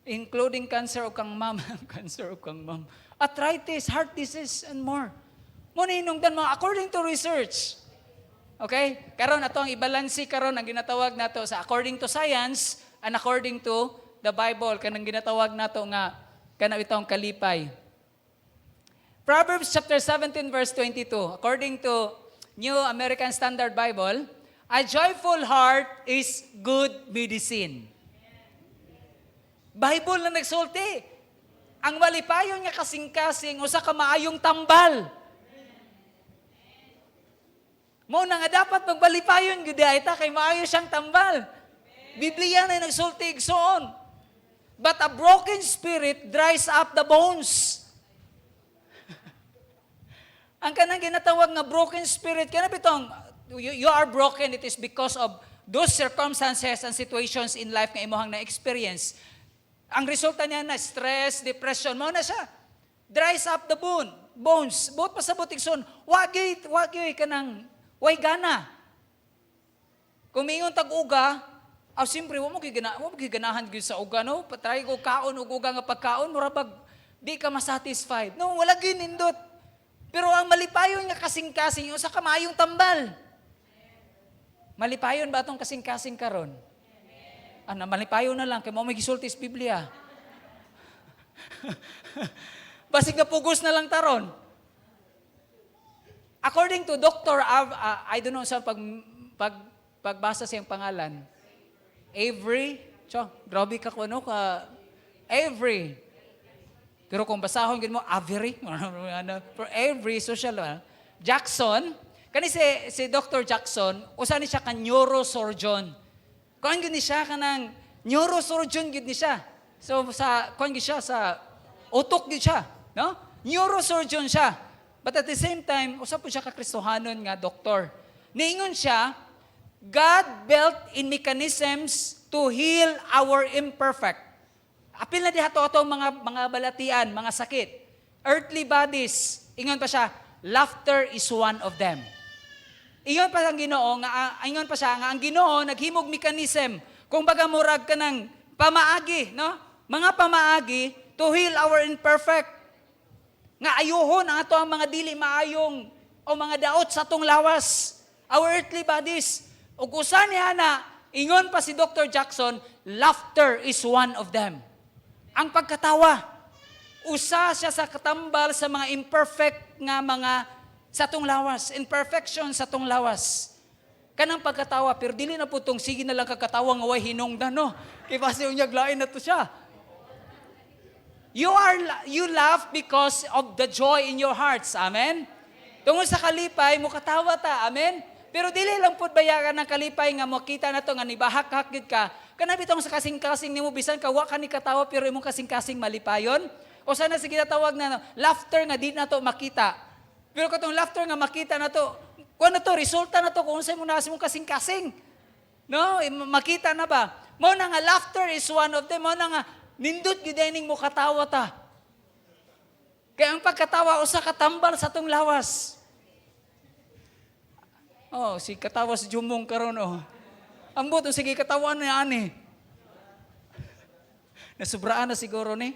Including cancer o kang ma'am, cancer o kang ma'am, arthritis, heart disease, and more. Muna hinungdan mo, according to research. Okay? Karon ato ang ibalansi karon ang ginatawag nato sa according to science and according to the Bible, kanang ginatawag nato nga kana itong kalipay. Proverbs chapter 17 verse 22, according to New American Standard Bible, a joyful heart is good medicine. Bible na nagsulti. Ang malipayon nga kasing-kasing usa ka maayong tambal. Mo na nga dapat magbalipayon gyud ita kay maayo siyang tambal. Biblia na nagsulti igsoon. But a broken spirit dries up the bones. Ang kanang ginatawag nga broken spirit, kana bitong you are broken, it is because of those circumstances and situations in life nga imong na-experience. Ang resulta niya na stress, depression, mao na siya. Dries up the bones. Buot pa sa butigson, wagi kanang way gana. Kung mingon tag uga, siyempre wa mo giganahan gyud sa uga no, patry ko kaon ug uga nga pagkaon murabag di ka masatisfied. No, wala gyud nindot. Pero ang malipayon nga kasing-kasing usa ka maayong tambal. Malipayon ba atong kasing-kasing karon? Malipayon na lang kay mao may gisulti sa Biblia. Basig nga pugos na lang taron. According to Dr. I don't know sa pagbasa siyang pangalan. Avery. Grabe ka kuno ka. Avery. Pero kung basahon gid mo Avery, for Avery social Jackson, kani si Dr. Jackson, usa ni siya ka neurosurgeon. Kuan gid ni siya kanang neurosurgeon gid ni siya. So kuan gid siya sa utok gid siya, no? Neurosurgeon siya. But at the same time, usa po siya ka Kristohanon nga doktor. Niingon siya, God built in mechanisms to heal our imperfect. Apil na diha to atong mga balatian, mga sakit. Earthly bodies. Ingon pa siya, laughter is one of them. Ingon pa ang Ginoo nga ang Ginoo naghimog mechanism kung baga murag ka ng pamaagi, no? Mga pamaagi to heal our imperfect. Nga ayuhon ang ato ang mga dili maayong o mga daot sa atong lawas, our earthly bodies. Ug usa niya na ingon pa si Dr. Jackson, laughter is one of them. Ang pagkatawa, usa siya sa katambal sa mga imperfect nga mga sa atong lawas, imperfection sa atong lawas. Kanang pagkatawa, pero dili na po itong sige na lang kakatawa nga way hinungdan, no? Kaya basi unyag lain na to siya. You laugh because of the joy in your hearts. Amen? Tungod sa kalipay, mo katawa ta. Amen? Pero dili lang po bayaran ng kalipay nga makita na to nga nibahak-hak gid ka. Kana bitong sa kasing-kasing nimo bisan ka wa ka ni katawa pero imong kasing-kasing malipayon. O sana sige tawag na laughter nga di na to makita. Pero katong laughter nga makita na to, kung na to, resulta na to kung saan mo nasa mong kasing-kasing. No? Makita na ba? Mo na nga laughter is one of them. Mo na nga nindot gidening mo katawa ta. Kaya ang pagkatawa usa katambal sa tong lawas. Oh, si katawa si Jumong karon oh. Ambot sige katawan na ani. Nasubraan na siguro ni.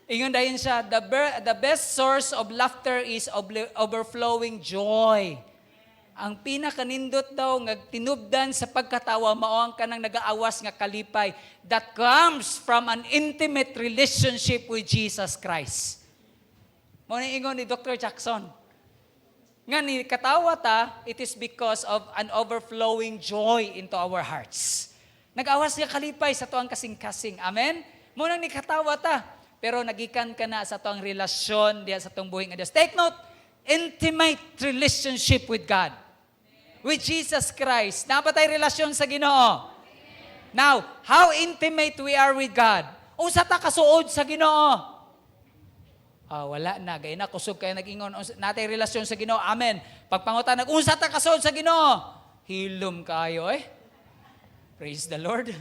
Ingon dayon siya, the best source of laughter is overflowing joy. Ang pinakanindot daw nga tinubdan sa pagkatawa mao ang kanang nagaawas nga kalipay that comes from an intimate relationship with Jesus Christ. Mao ni ingon ni Dr. Jackson. Nga ni katawa ta, it is because of an overflowing joy into our hearts. Nag-awas nga kalipay sa tuang kasing-kasing. Amen? Mao nang ni katawa ta. Pero nagikan ka na sa tuang relasyon diya sa tuang buhay nga Dios. Take note, intimate relationship with God. With Jesus Christ. Napatay relasyon sa Ginoo. Now, how intimate we are with God? Unsa ta kasuod sa Ginoo? Wala na. Gaya na, kusog kayo nag-ingon. Natay relasyon sa Ginoo. Amen. Pagpangutan, unsa ta kasuod sa Ginoo? Hilom kayo Praise the Lord.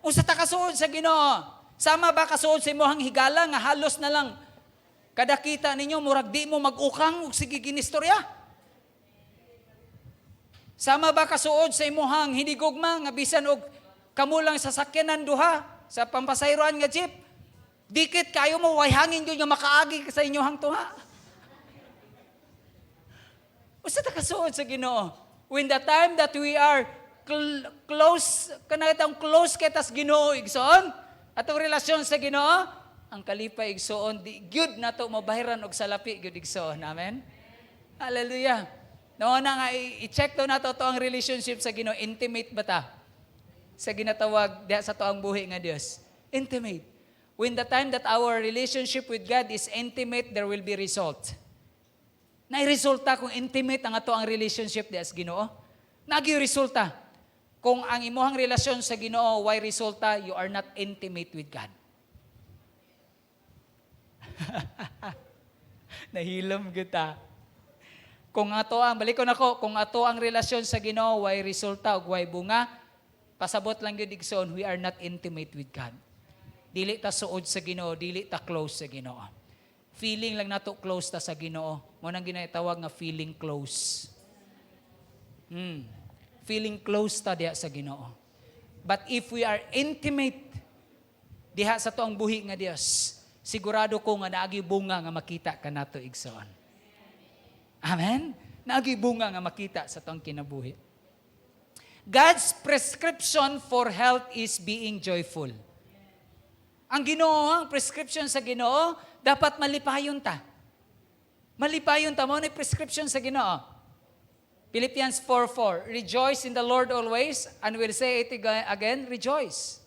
Unsa ta kasuod sa Ginoo? Sama ba kasuod sa imuhang higala nga halos na lang kada kita ninyo murag di mo mag-ukang ug sige ginistorya? Sama ba kasuod sa imuhang hinigugma nga bisan og kamo lang sa sakyanan duha sa pampasayroan nga jeep? Dikit kayo mo way hangin gyud nga makaagi sa inyong tuha. Usa ta kasuod sa Ginoo? When the time that we are close kita sa Ginoo igsoon, atong relasyon sa Ginoo, ang kalipay igsoon di gyud nato mabahiran og salapi gyud igsoon. Amen. Hallelujah. No na nga i-check to nato to ang relationship sa Ginoo, intimate ba ta? Sa ginatawag diha sa toang buhi nga Dios. Intimate. When the time that our relationship with God is intimate, there will be result. Nai-resulta kung intimate ang ato ang relationship diha sa Ginoo. Nagi-resulta. Kung ang imuhang relasyon sa Ginoo why resulta, you are not intimate with God. Nahilom kita. Kung ato ang balik ko nako, kung ato ang relasyon sa Ginoo why resulta ug why bunga, pasabot lang gyud igsoon, we are not intimate with God. Dili ta suod sa Ginoo, dili ta close sa Ginoo. Feeling lang nato close ta sa Ginoo. Mo nang ginatawag nga feeling close. Feeling close ta diha sa Ginoo. But if we are intimate diha sa tuang buhi nga Dios, sigurado ko nga naagi bunga nga makita kanato igsoon. Amen. Naagi bunga nga makita sa tuang kinabuhi. God's prescription for health is being joyful. Ang Ginoo, ang prescription sa Ginoo, dapat malipayon ta. Malipayon ta mo ni prescription sa Ginoo. Philippians 4:4, rejoice in the Lord always, and we'll say it again, rejoice.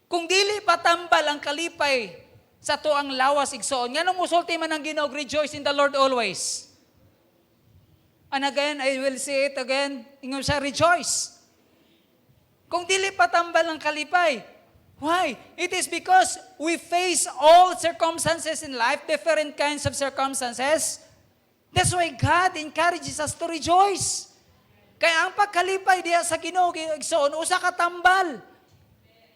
Kung dili patambal ang kalipay sa tuang lawas igsoon, nganong musulti man ang Ginoo, rejoice in the Lord always. And again, I will say it again, ingon sa rejoice. Kung dili patambal ang kalipay, why? It is because we face all circumstances in life, different kinds of circumstances. That's why God encourages us to rejoice. Kaya ang pagkalipay diya sa Ginoo igsoon, usa ka tambal.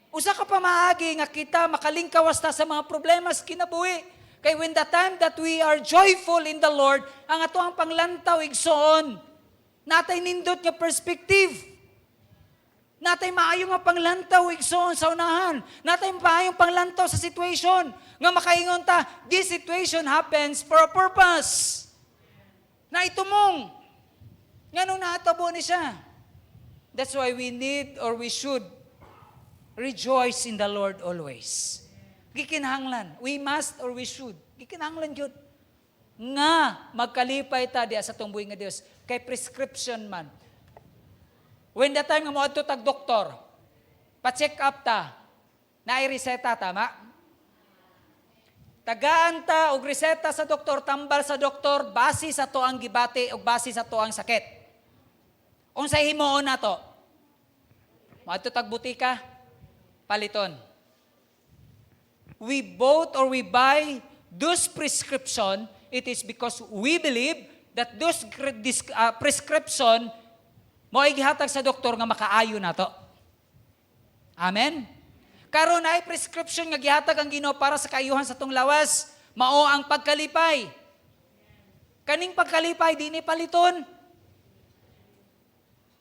Usa ka pamaagi nga kita makalingkawas ta sa mga problema sa kinabuhi. Kaya when the time that we are joyful in the Lord, ang ato ang panglantaw igsoon, natay nindot nga perspective. Natay maayo nga panglantaw igsoon sa unahan. Natay maayong panglantaw sa situation. Nga makaingon ta, this situation happens for a purpose. Na itumong. Nga nung naatabo ni siya. That's why we need or we should rejoice in the Lord always. Gikinahanglan. We must or we should. Gikinahanglan yun. Nga magkalipay ta diya sa tumbuhi nga Dios. Kay prescription man. When the time nga mo adto tag doktor, pa-check up ta, na-reseta tama? Tagaan ta og reseta sa doktor, tambal sa doktor, base sa toang gibati o base sa toang sakit. Unsay himuon nato? Moadto tag butika, paliton. We bought or we buy those prescription, it is because we believe that those prescription mo igihatag sa doktor nga makaayo nato. Amen. Karon ay prescription nga gihatag ang Ginoo para sa kaayuhan sa tong lawas, mao ang pagkalipay. Kaning pagkalipay di ni paliton.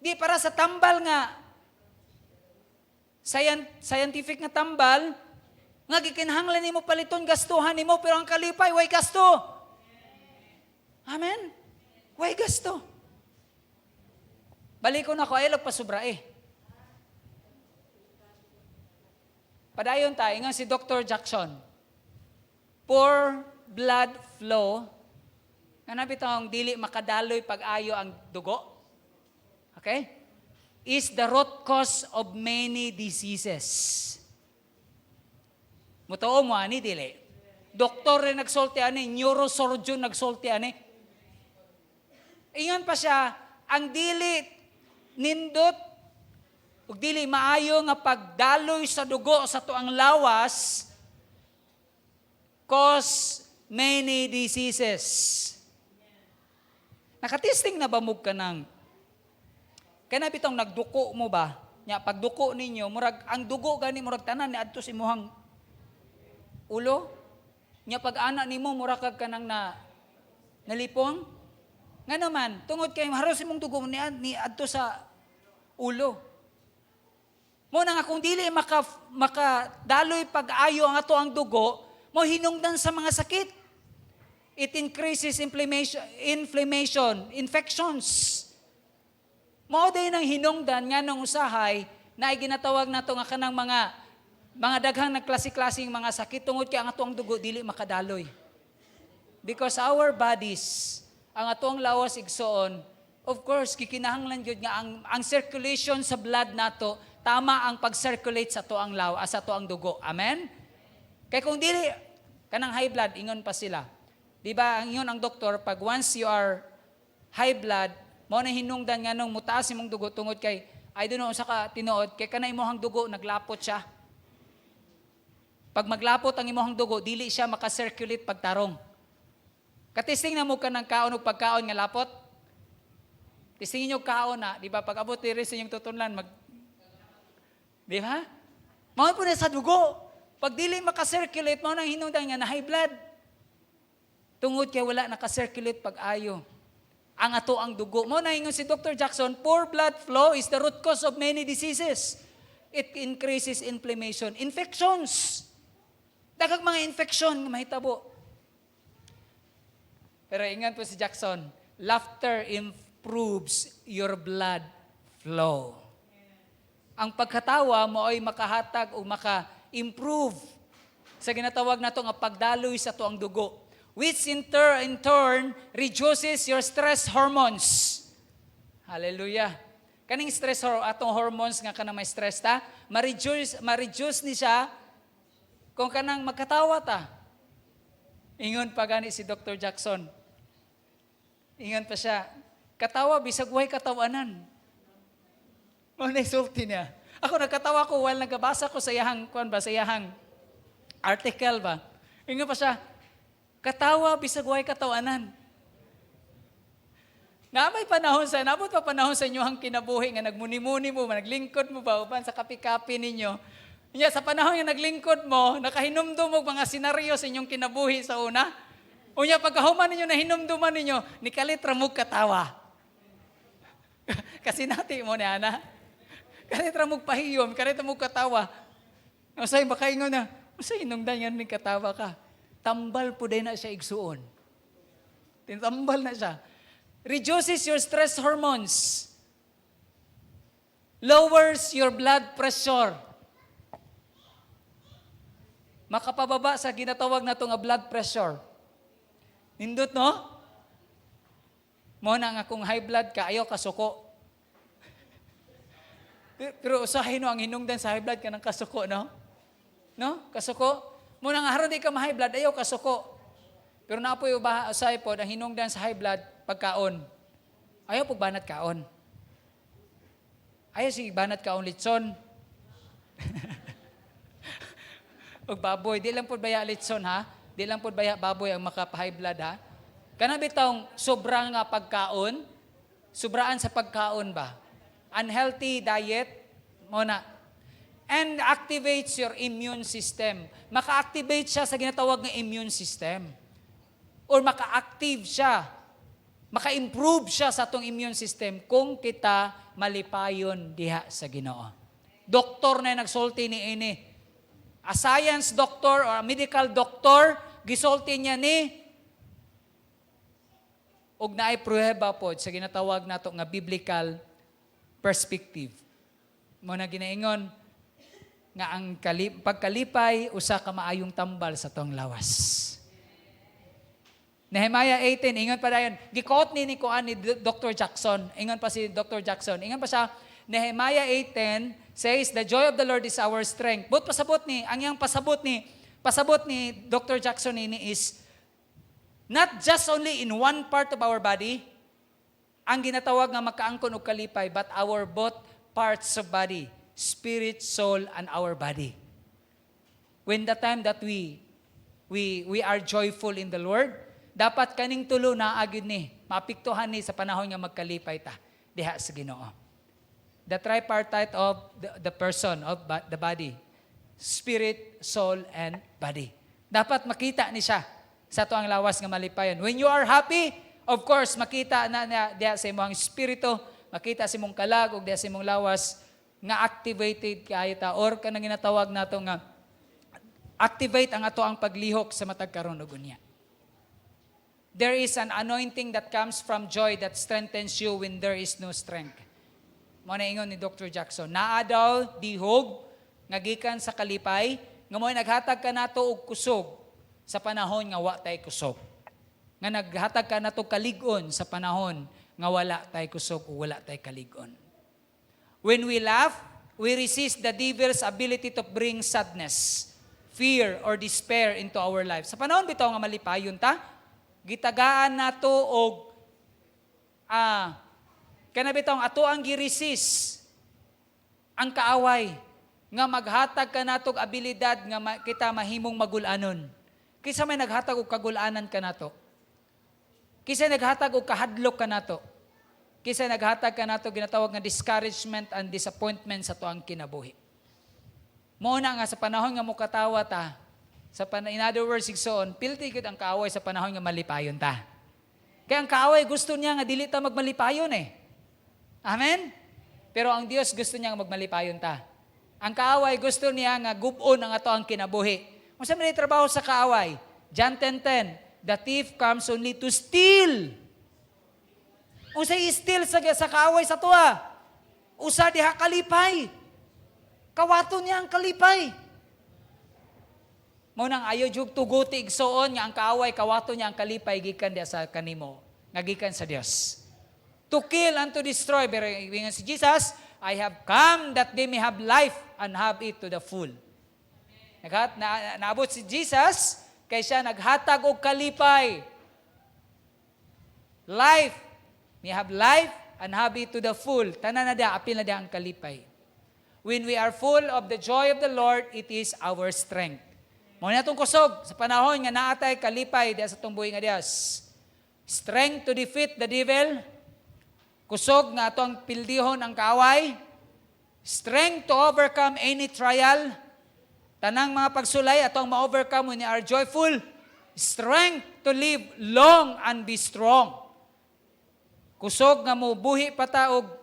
Di para sa tambal nga scientific nga tambal nga gikinahanglan nimo paliton, gastuhan nimo, pero ang kalipay way gasto. Amen. Way gasto. Balikon ako ay pasubra Padayon tayo, nga si Dr. Jackson. Poor blood flow, nga nabitang dili makadaloy pag-ayo ang dugo, okay, is the root cause of many diseases. Mutao mo ani dili. Doktor rin nagsulti ani, neurosurgeon nagsulti ani. Ingon pa siya, ang dili nindot ug dili maayo nga pagdaloy sa dugo sa tuang lawas cause many diseases. Nakatisting na ba mo ka ng kana bitong nagduko mo ba? Nya pagduko ninyo murag ang dugo gani murag tanan ni adto sa imong ulo. Nya pag ana nimo murag kag kanang nalipong. Nga naman tungod kay haros imong dugo ni adto sa ulo. Mo na nga kung dili makadaloy pag-ayo ang ato ang dugo, mo hinungdan sa mga sakit. It increases inflammation, infections. Mo din ang hinungdan nga nung usahay na ginatawag nato nga kanang mga mga daghang nagklase-klaseng mga sakit tungod kay ang atuang dugo dili makadaloy. Because our bodies, ang atuang lawas igsoon, of course, kikinahanglan gyud nga ang circulation sa blood nato tama ang pag-circulate sa tuang sa tuang dugo. Amen? Kay kung dili kanang high blood ingon pa sila. Di ba ang ingon ang doktor pag once you are high blood, mao na hinungdan nga nung mutaas imong dugo tungod kay I don't know sa ka tinuod kay kanay imong dugo naglapot siya. Pag maglapot ang imong dugo, dili siya maka-circulate pagtarong. Katisting na mo ka ng kaon o pagkaon nga lapot. Tistingin nyo kaon na, di ba? Pag abot diri sa inyong tutunlan, di ba? Mao po na sa dugo. Pag dili maka-circulate, mao nang hinungdan nga na high blood. Tungod kay wala naka-circulate pag-ayo. Ang ato ang dugo. Mao na ingon si Dr. Jackson, poor blood flow is the root cause of many diseases. It increases inflammation. Infections. Daghang mga infection nga mahitabo. Pero ingat po si Jackson, laughter improves your blood flow. Ang pagkatawa mo ay makahatag o maka-improve sa ginatawag na ito nga pagdaloy sa tuang dugo, which in turn reduces your stress hormones. Hallelujah. Kaning stress atong hormones nga kanang may stress ta, ma-reduce ni siya kung kanang magkatawa ta. Ingon pa gani si Dr. Jackson. Ingon pa siya, katawa bisag way katawanan. Mao na sulti niya. Ako nagkatawa ko while nagabasa ko sa iyahang article ba. Ingon pa siya, katawa bisag way katawanan. Nabot pa panahon sa inyo ang kinabuhi nga nagmuni-muni mo, naglingkod mo ba uban sa kapi-kapi ninyo. Nya sa panahon nga naglingkod mo, nakahinumdum mo mga senaryo sa inyong kinabuhi sa una. Unya pagkahuman ninyo na hinumduman ninyo, ni kalitra mo katawa. Kasi nati mo na ana. Kalitra mo pahiyom, kalitra mo katawa. Usay makaingon na, usay hinungdan yan may katawa ka. Tambal po din na siya igsuon. Tinambal na siya. Reduces your stress hormones. Lowers your blood pressure. Makapababa sa ginatawag na ito nga blood pressure. Nindot, no? Mo na nga kung high blood ka, ayaw kasuko. Pero usahin no, ang hinungdan sa high blood ka ng kasuko, no? No? Kasuko. Mo na nga haron di ka ma-high blood, ayaw kasuko. Pero napoy usahay po, ang hinungdan sa high blood, pagkaon. Ayaw po banat kaon. Ayaw si banat kaon litson. Og baboy, di lang po baya litson ha. Di lang po baya baboy ang maka-high blood ha. Kana bitong sobrang nga pagkaon, sobraan sa pagkaon ba? Unhealthy diet mo na. And activates your immune system. Maka-activate siya sa ginatawag nga immune system. Or maka-active siya. Maka-improve siya sa atong immune system kung kita malipayon diha sa Ginoo. Doktor na nagsulti ni ini. A science doctor or a medical doctor, gisulti niya ni og naay pruheba pod sa ginatawag nato nga biblical perspective. Mo na ginaingon nga ang pagkalipay usa ka maayong tambal sa tong lawas. Nehemiah 18, ingon pa dayon, gikot ni Dr. Jackson. Ingon pa si Dr. Jackson. Ingon pa siya, Nehemiah 8:10 says, the joy of the Lord is our strength. But pasabot ni Dr. Jackson ini is not just only in one part of our body, ang ginatawag nga makaangkon og kalipay, but our both parts of body, spirit, soul, and our body. When the time that we are joyful in the Lord, dapat kaning tulo na agid ni, mapiktuhan ni sa panahon nga magkalipay ta diha sa Ginoo. The tripartite of the person, of the body. Spirit, soul, and body. Dapat makita ni siya sa tuang lawas nga malipayon. When you are happy, of course, makita na diha sa imong spirito, makita sa imong kalag, o diha sa imong lawas, nga activated kayo ta, or kanang ginatawag nato nga, activate ang ato ang paglihok sa matag karon ug unya. There is an anointing that comes from joy that strengthens you when there is no strength. Mo na ingon ni Dr. Jackson, naa daw dihog nga gikan sa kalipay, nga mo'y naghatag ka nato og kusog sa panahon nga wa tay kusog. Nga naghatag ka nato kalig-on sa panahon nga wala tay kusog o wala tay kalig-on. When we laugh, we resist the devil's ability to bring sadness, fear, or despair into our lives. Sa panahon bitaw nga malipayon ta, gitagaan nato og kanabitong ato ang gi-resist ang kaaway nga maghatag ka natog abilidad nga kita mahimong magulanon. Kisa may naghatag og kagulanan ka nato. Kisa naghatag og kahadlok ka nato. Kisa naghatag ka nato ginatawag nga discouragement and disappointment sa tuang kinabuhi. Mao na nga sa panahon nga mokatawa ta, in other words, igsoon, pilti gid ang kaaway sa panahon nga malipayon ta. Kaya ang kaaway gusto niya nga dili ta magmalipayon eh. Amen? Pero ang Dios gusto niya nga magmalipayon ta. Ang kaaway gusto niya nga gubon ang ato ang kinabuhi. Unsa man trabaho sa kaaway? John 10:10, the thief comes only to steal. Unsa i-steal sa kaaway sa tuwa? Usa diha kalipay. Kawato niya ang kalipay. Mao nang ayo jug tuguti igsoon nga ang kaaway kawato niya ang kalipay gikan diha sa kanimo, nga gikan sa Dios. To kill and to destroy, pero ingon si Jesus, I have come that they may have life and have it to the full. Naabot si Jesus, kay siya naghatag og kalipay. Life, may have life and have it to the full. Tanan na dia, apil na dia ang kalipay. When we are full of the joy of the Lord, it is our strength. Mao na itong kusog sa panahon nga naatay kalipay diya sa itong buhay nga Dios. Strength to defeat the devil. Kusog nga ito ang pildihon ang kaaway. Strength to overcome any trial. Tanang mga pagsulay, ito ang ma-overcome when you are joyful. Strength to live long and be strong. Kusog nga mo buhi pataog.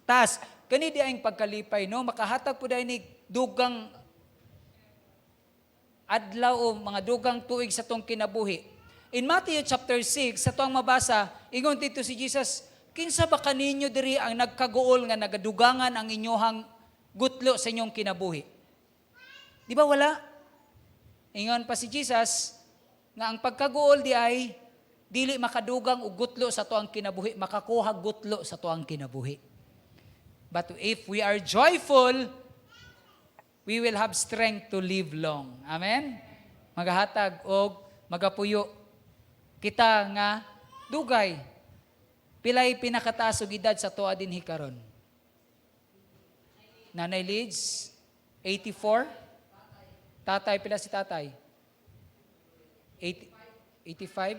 Tas, kani di ang pagkalipay, no? Makahatag po dahil ni dugang adlaw o mga dugang tuig sa tong kinabuhi. In Matthew chapter 6, sa tuang mabasa, ingon dito si Jesus, kinsa ba kaninyo diri ang nagkaguol nga nagadugangan ang inyohang gutlo sa inyong kinabuhi? Di ba wala? Ingon pa si Jesus, nga ang pagkaguol di ay, dili makadugang o gutlo sa tuang kinabuhi, makakuha gutlo sa tuang kinabuhi. But if we are joyful, we will have strength to live long. Amen? Magahatag o magapuyo kita nga dugay. Pilay pinakataas og edad sa tuwa din hikaron. Nanay Lids, 84. Tatay, pila si tatay? 85.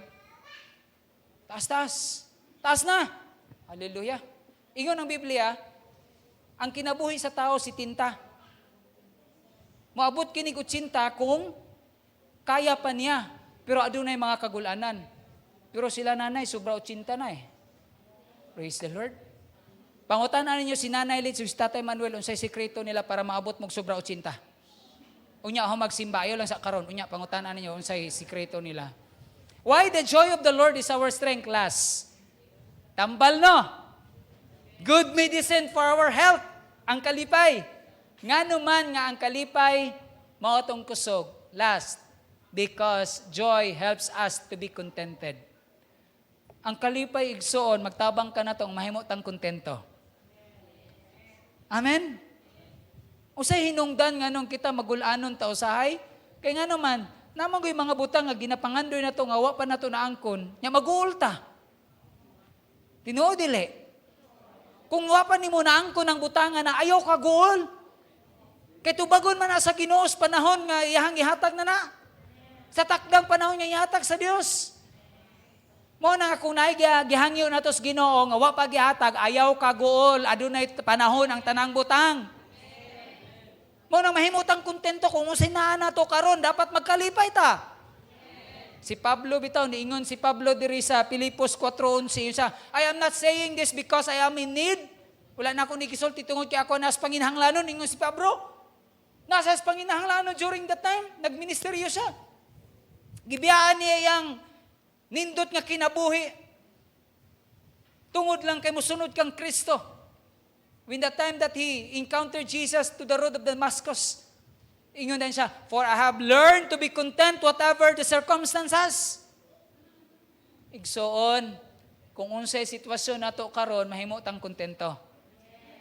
Taas. Taas na. Hallelujah. Ingon ang Biblia, ang kinabuhi sa tao si tinta. Moabot kinig 80 kung kaya pa niya. Pero adunay mga kagulanan. Pero sila nanay, sobra 80 na eh. Praise the Lord. Pangutanan ninyo si Nanay Liz, si Tatay Manuel, unsay sekreto nila para maabot mong sobra 80. Unya ako magsimba, ayaw lang sa karon. Unya, pangutanan ninyo, unsay sekreto nila. Why the joy of the Lord is our strength, class? Tambal no? Good medicine for our health. Ang kalipay. Nga naman nga ang kalipay, maotong kusog. Last, because joy helps us to be contented. Ang kalipay igsoon, magtabang ka na itong mahimotang kontento. Amen? Usay hinungdan nga nung kita magulanon ta usahay, kaya nga naman, naman ko yung mga butang nga ginapangandoy na ito, nga wa pa na ito naangkon, nga mag-uulta. Tinuod dili. Kung wa pa ni mo naangkon ang butangan na ayaw ka gool, kay tubagon man na sa Ginoos panahon nga iyahang ihatag na na. Sa takdang panahon nga ihatag sa Dios. Mo na nga kung gihangyo na tos Ginoo nga wa pa gihatag, ayaw ka gool, adunay panahon ang tanang butang. Mo nang mahimutang kontento kung unsay naa na to karon, dapat magkalipay ta. Si Pablo bitaw niingon si Pablo diri sa Filipos 4:11 siya, I am not saying this because I am in need. Wala na ako nigisulti tungod kay ako nas panginahanglanon, ingon si Pablo. Nasa panginahanglanon during that time, nagministeryo siya. Gibiyaan niya yang nindot nga kinabuhi. Tungod lang kay mosunod kang Kristo. When the time that he encountered Jesus to the road of Damascus, ingon din siya, for I have learned to be content whatever the circumstances. Igsoon, kung unsay sitwasyon nato karon mahimo tang kontento.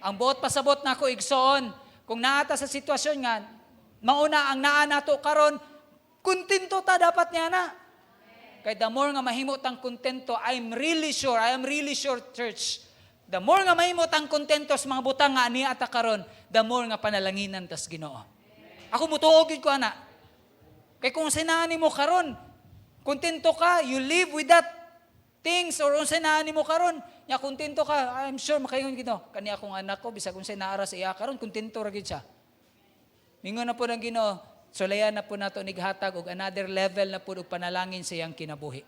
Ang buot pasabot nako igsoon, kung naata sa sitwasyon nga mauna ang naa nato karon, kontento ta dapat niya na. Kay the more nga mahimo tang kontento, I am really sure church, the more nga mahimo tang kontento sa mga butang nga aniya ata karon, the more nga panalanginan tas Ginoo. Ako mutuog gid ko ana. Kay kung sinani mo karon, kontento ka, you live with that things or unsay naani mo karon, nya kontento ka, I'm sure makaingon gid no. Kani akong anak ko bisag unsay naara sa iya karon, kontento ra gid siya. Mingon na po ng Ginoo, sulayan na po nato nighatag og another level na po og panalangin sa iyang kinabuhi.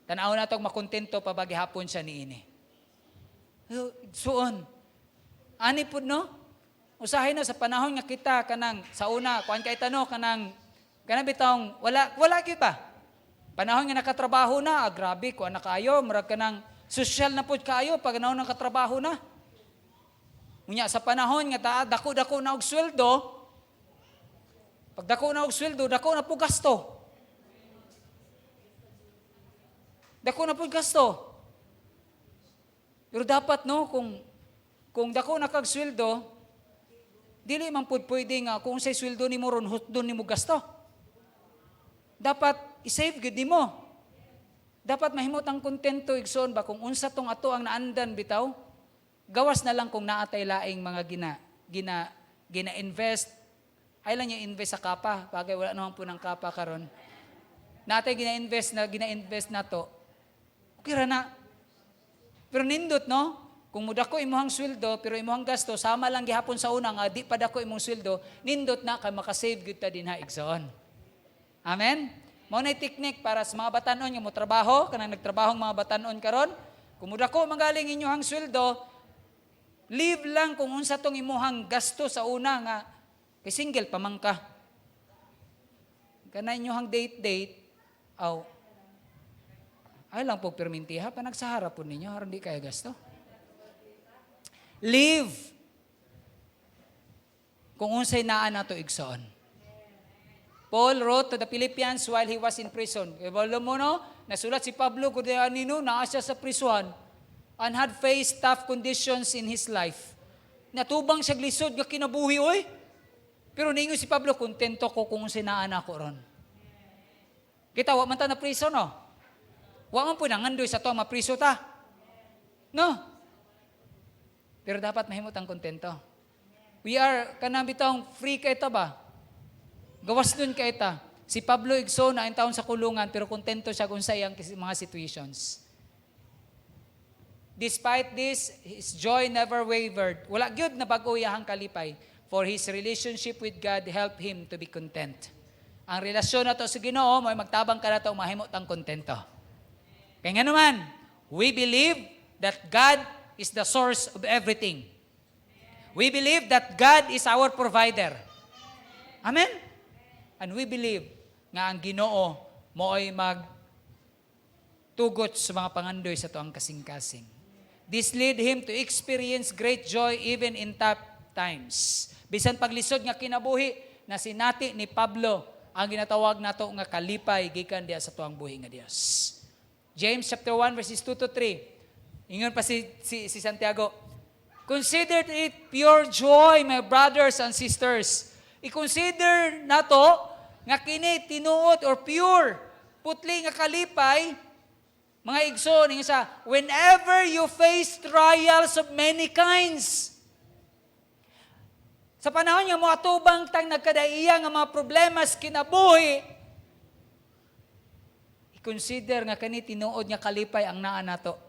Tan-aw nato makontento pa bagihapon siya niini. Suon. Ani pud no? Usahay na sa panahon nga kita kanang sa una kuan kay tanong kanang bitong wala gyud ba? Panahon nga nakatrabaho na, grabe kuan na kaayo, murag kanang social na pud kaayo pag anahon nakatrabaho na. Unya sa panahon nga dako-dako na og sweldo, pag dako na og sweldo, dako na po gasto. Dako na po gasto. Pero dapat no, kung dako na kag sweldo, dili man pud pwede nga kung say sweldo nimo ron hutdon nimo gasto. Dapat i-save gud nimo. Dapat mahimot ang kontento igsoon ba kung unsa tong ato ang naandan bitaw. Gawas na lang kung naatay laing mga gina-invest. Ay lang yung invest sa kapa, bagay wala naman po ng kapa karon. Naatay gina-invest na to. Okay ra na. Pero nindot no, kung mudako imuhang sweldo pero imuhang gasto sama lang gihapon sa una nga di pa dako imong sweldo, nindot na kay makasave gyud ta dinha igsoon. Amen. Mao nay technique para sa mga batanon nga mo trabaho, kanang nagtrabahong mga batanon karon, kung mudako magaling inyong sweldo, leave lang kung unsa tong imuhang gasto sa una nga kay single pa man ka. Kana inyong date ay lang po permintiha pa nagsahara po ninyo aron di kaya gasto. Leave kung unsay naa nato igsoon. Paul wrote to the Philippians while he was in prison. Ibalo mo no, nasulat si Pablo kung anino naa siya sa prison and had faced tough conditions in his life. Natubang siya glisod nga kinabuhi oy. Pero ningon si Pablo, kontento ko kung sinaan ako ron. Kita, wa man ta na priso, no? Wa man po nangandoy sa to, mapriso ta. No? Pero dapat mahimot ang kontento. We are, kanang bitong free kay ta ba? Gawas nun kay ta. Si Pablo igso na ang taon sa kulungan, pero kontento siya kung sa iyang mga situations. Despite this, his joy never wavered. Wala gyud na bag-o iyahang kalipay. For his relationship with God helped him to be content. Ang relasyon nato sa Ginoo, may magtabang ka nato mahimot ang kontento. Kaya nga naman, we believe that God is the source of everything. We believe that God is our provider. Amen? And we believe nga ang Ginoo mo ay magtugot sa mga pangandoy sa tuang kasing-kasing. This lead him to experience great joy even in tough times. Bisan paglisod nga kinabuhi na sinati ni Pablo ang ginatawag nato nga kalipay gikan diha sa tuang buhi nga Dios. James chapter 1 verses 2 to 3. Ingon pa si Santiago, consider it pure joy, my brothers and sisters. I-consider nato nga kini tinuod or pure, putli nga kalipay, mga igsoon, sa whenever you face trials of many kinds. Sa panahon nga mo atubang tang nagkadaiya nga mga problemas kinabuhi, i-consider nga kani tinuod nga kalipay ang naa nato.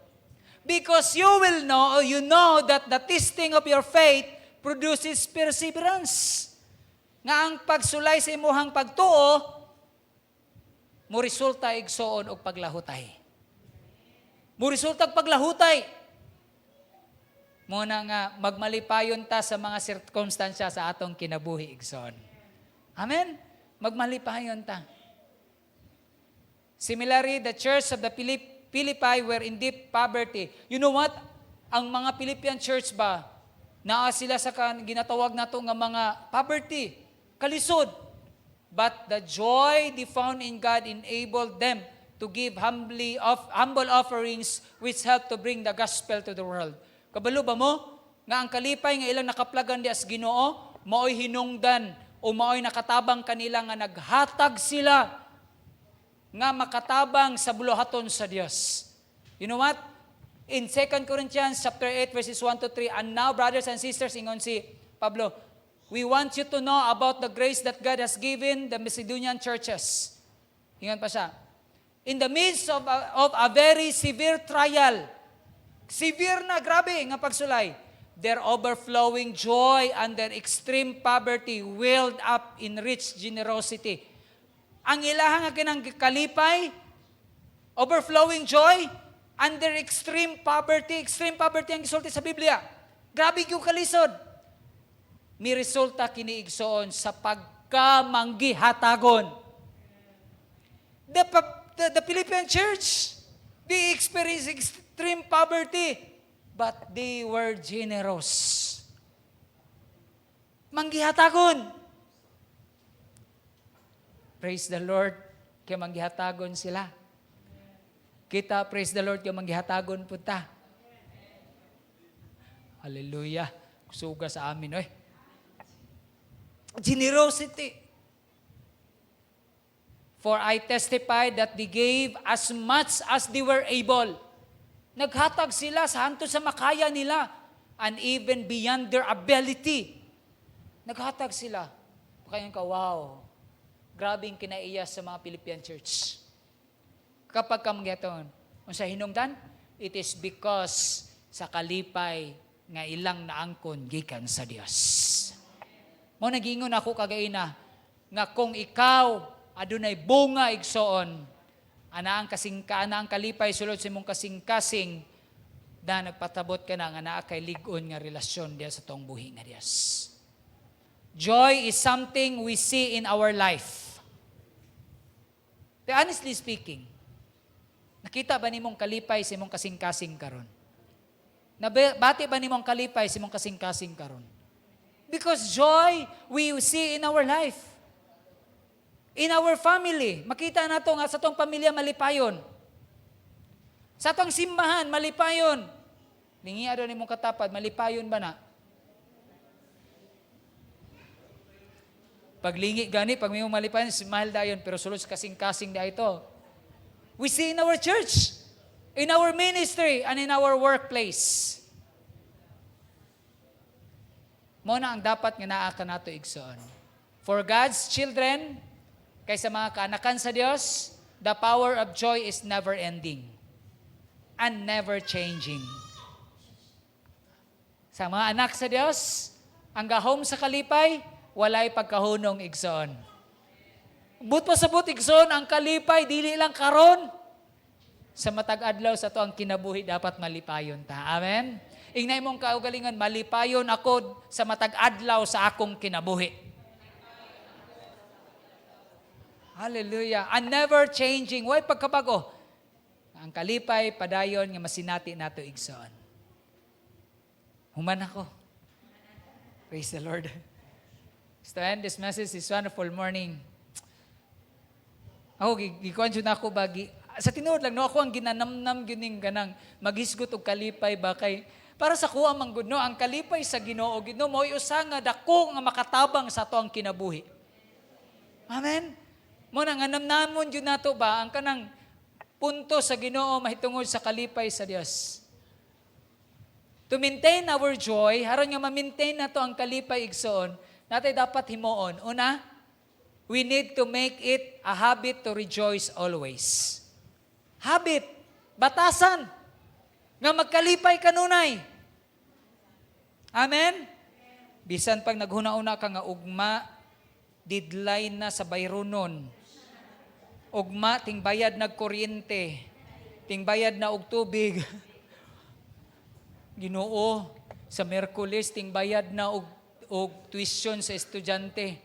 Because you will know, or you know that the testing of your faith produces perseverance. Nga ang pagsulay sa imuhang pagtuo, mo resulta igsoon og paglahutay. Mo resulta og paglahutay. Muna nga magmalipayon ta sa mga sirkumstansya sa atong kinabuhi igsoon. Amen? Magmalipayon ta. Similarly, the church of the Philippi were in deep poverty. You know what? Ang mga Philippian church ba, Naa sila sa ginatawag nato nga mga poverty, kalisod. But the joy they found in God enabled them to give humble offerings which helped to bring the gospel to the world. Kabalo ba mo? Nga ang kalipay nga ilang nakaplagan di as Ginoo, mao'y hinungdan o mao'y nakatabang kanila nga naghatag sila nga makatabang sa buluhaton sa Dios. You know what? In 2 Corinthians chapter 8 verses 1 to 3, and now brothers and sisters, ingon si Pablo, we want you to know about the grace that God has given the Macedonian churches. Ingon pa siya. In the midst of a very severe trial, severe na, grabe nga pagsulay, their overflowing joy and their extreme poverty welled up in rich generosity. Ang ilaha nga kinang kalipay, overflowing joy, and their extreme poverty ang gisulti sa Biblia. Grabe yung kalisod. May resulta kiniigsoon sa pagkamanggihatagon. The Philippian church, they experienced extreme poverty, but they were generous. Manggihatagon. Praise the Lord, kaya manggihatagon sila. Kita, praise the Lord, kaya manggihatagon punta. Hallelujah. Suga sa amin, oy. Generosity. For I testify that they gave as much as they were able. Naghatag sila sa hanto sa makaya nila and even beyond their ability. Naghatag sila. Kaya ka, wow. Grabing kinaiya sa mga Philippian church. Kapag kamagyaton, kung sa hinungdan, it is because sa kalipay nga ilang naangkon gikan sa Dios. Mo nagingon ako kagaina nga kung ikaw adunay bunga igsoon, ana ang kalipay sulod sa imong kasing-kasing da nagpatabot ka na nga naa kay lig-on nga relasyon diya sa tong buhi nga Dios. Joy is something we see in our life. But honestly speaking, nakita ba nimong kalipay sa imong kasing-kasing karon? Bati ba nimong kalipay sa imong kasing-kasing karon? Because joy we see in our life. In our family. Makita nato nga sa tong pamilya malipayon. Sa tong simbahan malipayon. Lingi adto nimong katapad, malipayon ba na? Paglingi gani, pag may malipayon, smile dayon, pero sulod kasing-kasing da ito. We see in our church, in our ministry, and in our workplace. Muna ang dapat nga naa ka nato igsoon. For God's children, kaysa mga kaanakan sa Dios, the power of joy is never ending and never changing. Sa mga anak sa Dios, ang gahom sa kalipay, walay pagkahunong igsoon. But pa sabot igsoon, ang kalipay, dili lang karon. Sa matag adlaw sa to ang kinabuhi dapat malipayon ta. Amen? Ingnay mong kaugalingan, malipayon ako sa matag adlaw sa akong kinabuhi. Hallelujah. And never changing. Way pagkabago. Ang kalipay, padayon, nga masinati nato igsoon. Human ako. Praise the Lord. To end this message this wonderful morning. Ako, gikuan na ako bagi. Sa tinuod lang, no, ako ang ginanamnam gining ganang maghisgot og kalipay ba kay para sa kuha manggod no, ang kalipay sa Ginoo Ginoo mo'y usa nga dako nga makatabang sa to ang kinabuhi. Amen. Mo nang namnamon jud nato ba ang kanang punto sa Ginoo mahitungod sa kalipay sa Dios. To maintain our joy, haron nga ma-maintain nato ang kalipay igsoon, natay dapat himuon. Una, we need to make it a habit to rejoice always. Habit, batasan, nga magkalipay kanunay. Amen? Bisan pag naghuna-una ka nga ugma, deadline na sa bayronon. Ugma, ting bayad nag kuryente, ting bayad na og tubig. Ginoo, sa Miyerkules, ting bayad na og tuition sa estudyante.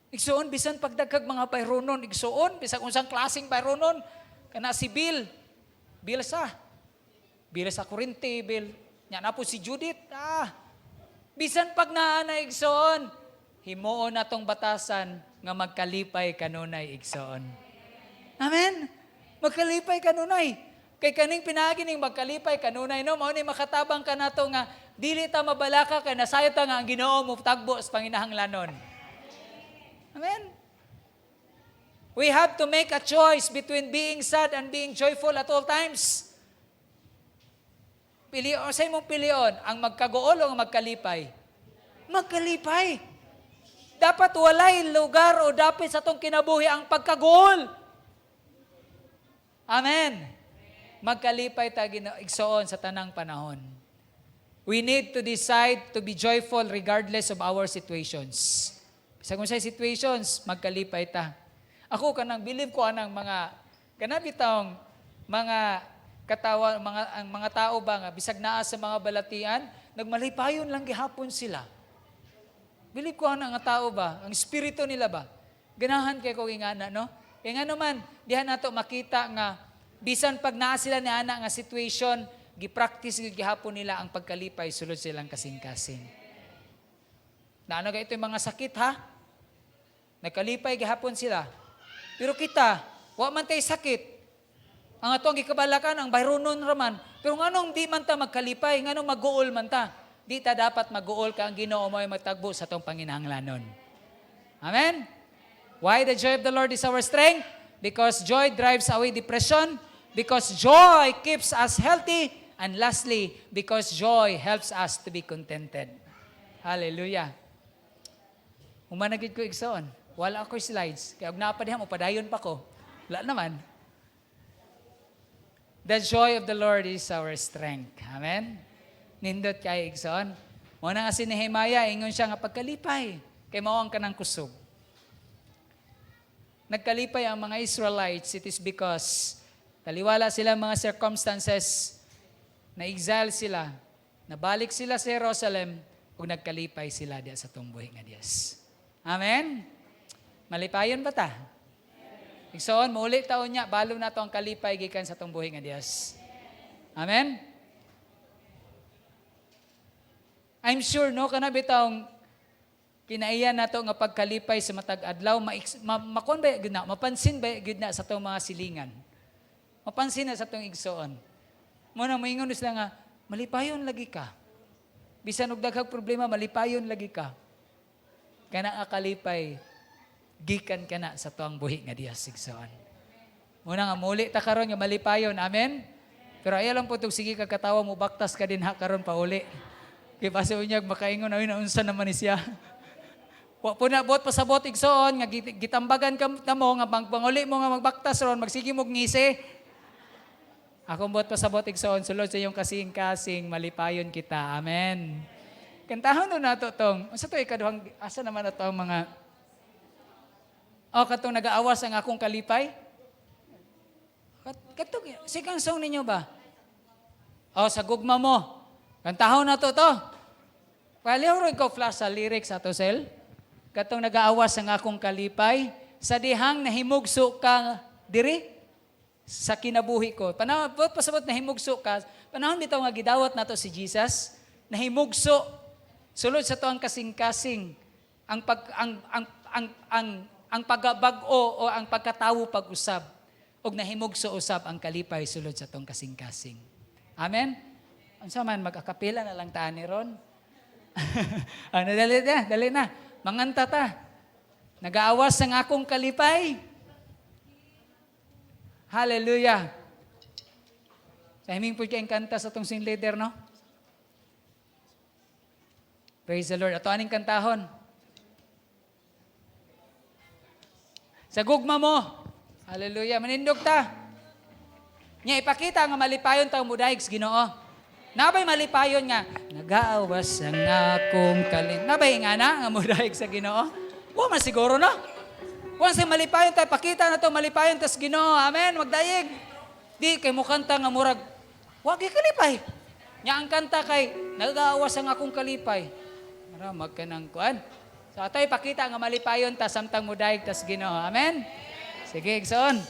Igsuon, bisan pagdagkag mga bayronon, igsuon, bisan unsang klaseng bayronon, kana si Bill sa kuryente, Bill. Nya na po si Judith, Bisan pag naa na igsoon, himuon natong batasan nga magkalipay kanunay igsoon. Amen. Magkalipay kanunay. Kay kaning pinaagi ning magkalipay kanunay no, mao ni makatabang ka nato nga dili ta mabalaka kay nasayo ta nga ang Ginoo mo tagbo sa panginahanglanon. Amen. We have to make a choice between being sad and being joyful at all times. Pilion, sa imong pilion, ang magkagool o ang magkalipay? Magkalipay. Dapat walay lugar o dapit sa tong kinabuhi ang pagkagool. Amen. Magkalipay ta igsoon sa tanang panahon. We need to decide to be joyful regardless of our situations. Sa kung sa situations, magkalipay ta. Ako kanang believe ko anang mga kanabitawng mga katawa ang mga tao ba nga bisag naa sa mga balatian, nagmalipayon lang gihapon sila. Believe ko anang nga tao ba, ang espiritu nila ba? Ganahan kay ko ingana no? Kaya nga naman, dihan nato makita nga bisan pag naa sila ni ana nga situation, gi-practice gihapon nila ang pagkalipay sulod silang kasing-kasing. Naano ga ito yung mga sakit ha? Nagkalipay gihapon sila. Pero kita, wa man tay sakit. Ang atong gikabalakan, ang bayronon raman. Pero nganong di man ta magkalipay, nganong mag-uol man ta. Di ta dapat mag-uol ka ang Ginoo mo ay magtagbo sa tong panginahanglanon. Amen? Why the joy of the Lord is our strength? Because joy drives away depression. Because joy keeps us healthy. And lastly, because joy helps us to be contented. Hallelujah. Humanagid ko igsoon. Wala ako slides. Kaya huwag napadihan mo, padayon pa ko. Wala naman. The joy of the Lord is our strength. Amen? Nindot kay igsoon. Muna nga si Nehemiah, ingon siya nga pagkalipay. Kay mawang ka ng kusog. Nagkalipay ang mga Israelites, it is because taliwala sila mga circumstances, na-exile sila, nabalik sila sa Jerusalem, ug nagkalipay sila diya sa tumbuhi nga Dios. Amen? Malipayon ba ta? Igsoon, mauli taon niya, balo na to ang kalipay gikan sa tumbuhi nga Dios. Amen? I'm sure, no, kanabitang kinaiyan na to nga pagkalipay sa matag adlaw, makon ba yun na, mapansin ba yun na sa itong mga silingan? Mapansin na sa itong igsoon. Muna, maingon sila nga, malipayon lagi ka. Bisan og daghang problema, malipayon lagi ka. Kana akalipay, gikan ka na sa tuang buhi nga Dios igsoon. Muna nga, muli ta karon nga malipayon. Amen? Pero ayaw lang po itong sige kagkatawa mo, baktas ka din ha karon pa uli. Kaya basta unyag, makaingon na unsa naman ni siya. Wa po na bot pasabot igsoon nga gitambagan ka mo nga panguli mo nga magbaktas ron magsige mo ngisi. Akong bot pasabot igsoon sulod sa iyong kasing-kasing malipayon kita. Amen. Kantahon no nato tong. Unsa to ikaduhang asa naman ato ang mga katong nag-aawas ang akong kalipay? Katong sigang song ninyo ba? Sa gugma mo. Kantahon na to. Paliw ron ko flash sa lyrics ato sel. Katong nag-aawas ang akong kalipay, sa dihang nahimugso ka diri sa kinabuhi ko. Panahon pasabot nahimugso ka, panahon bitaw nga gidawat nato si Jesus, nahimugso sulod sa to ang kasing-kasing ang pagbag-o o ang pagkatawo pag-usab og nahimugso usab ang kalipay sulod sa tong kasing-kasing. Amen. Unsa man mag-akapela na lang taan ni ron. Dali na. Manganta ta. Nag-aawas ang akong kalipay. Hallelujah. Timing po kayong kanta sa tong sing leader, no? Praise the Lord. Ato aning kantahon. Sa gugma mo. Hallelujah. Manindog ta. Nya ipakita nga malipayon taong mudahig sa Ginoo. Nabay malipayon nga, nag-aawas ang akong kalin. Nabay nga na, nga mudahig sa Ginoo. Wa man siguro, no? Once malipayon tayo, pakita na to malipayon tas Ginoo. Amen, magdayeg. Di, kay mo kanta nga murag, wag kalipay. Nya ang kanta kay, nag-aawas ang akong kalipay. Maramag ka ng kuan. So, ato'y pakita nga malipayon ta, samtang mudahig tas Ginoo. Amen? Sige, igsoon.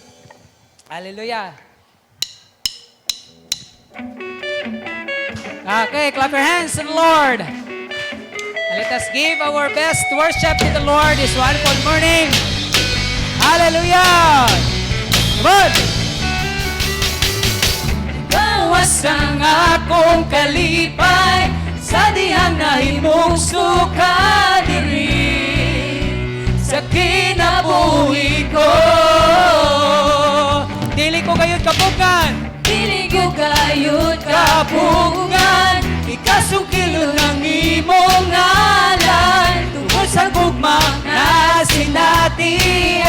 Hallelujah. Okay, clap your hands to the Lord. Let us give our best worship to the Lord this wonderful morning. Hallelujah! Come on! Gawas ang akong kalipay sa dihang nahimong suka diri sa kinabuhi ko. Dili ko gayud kapugan, Dili ko kayod kapungan, ikasukilo ng imong ngalan tungkol sa gugma na sinatian.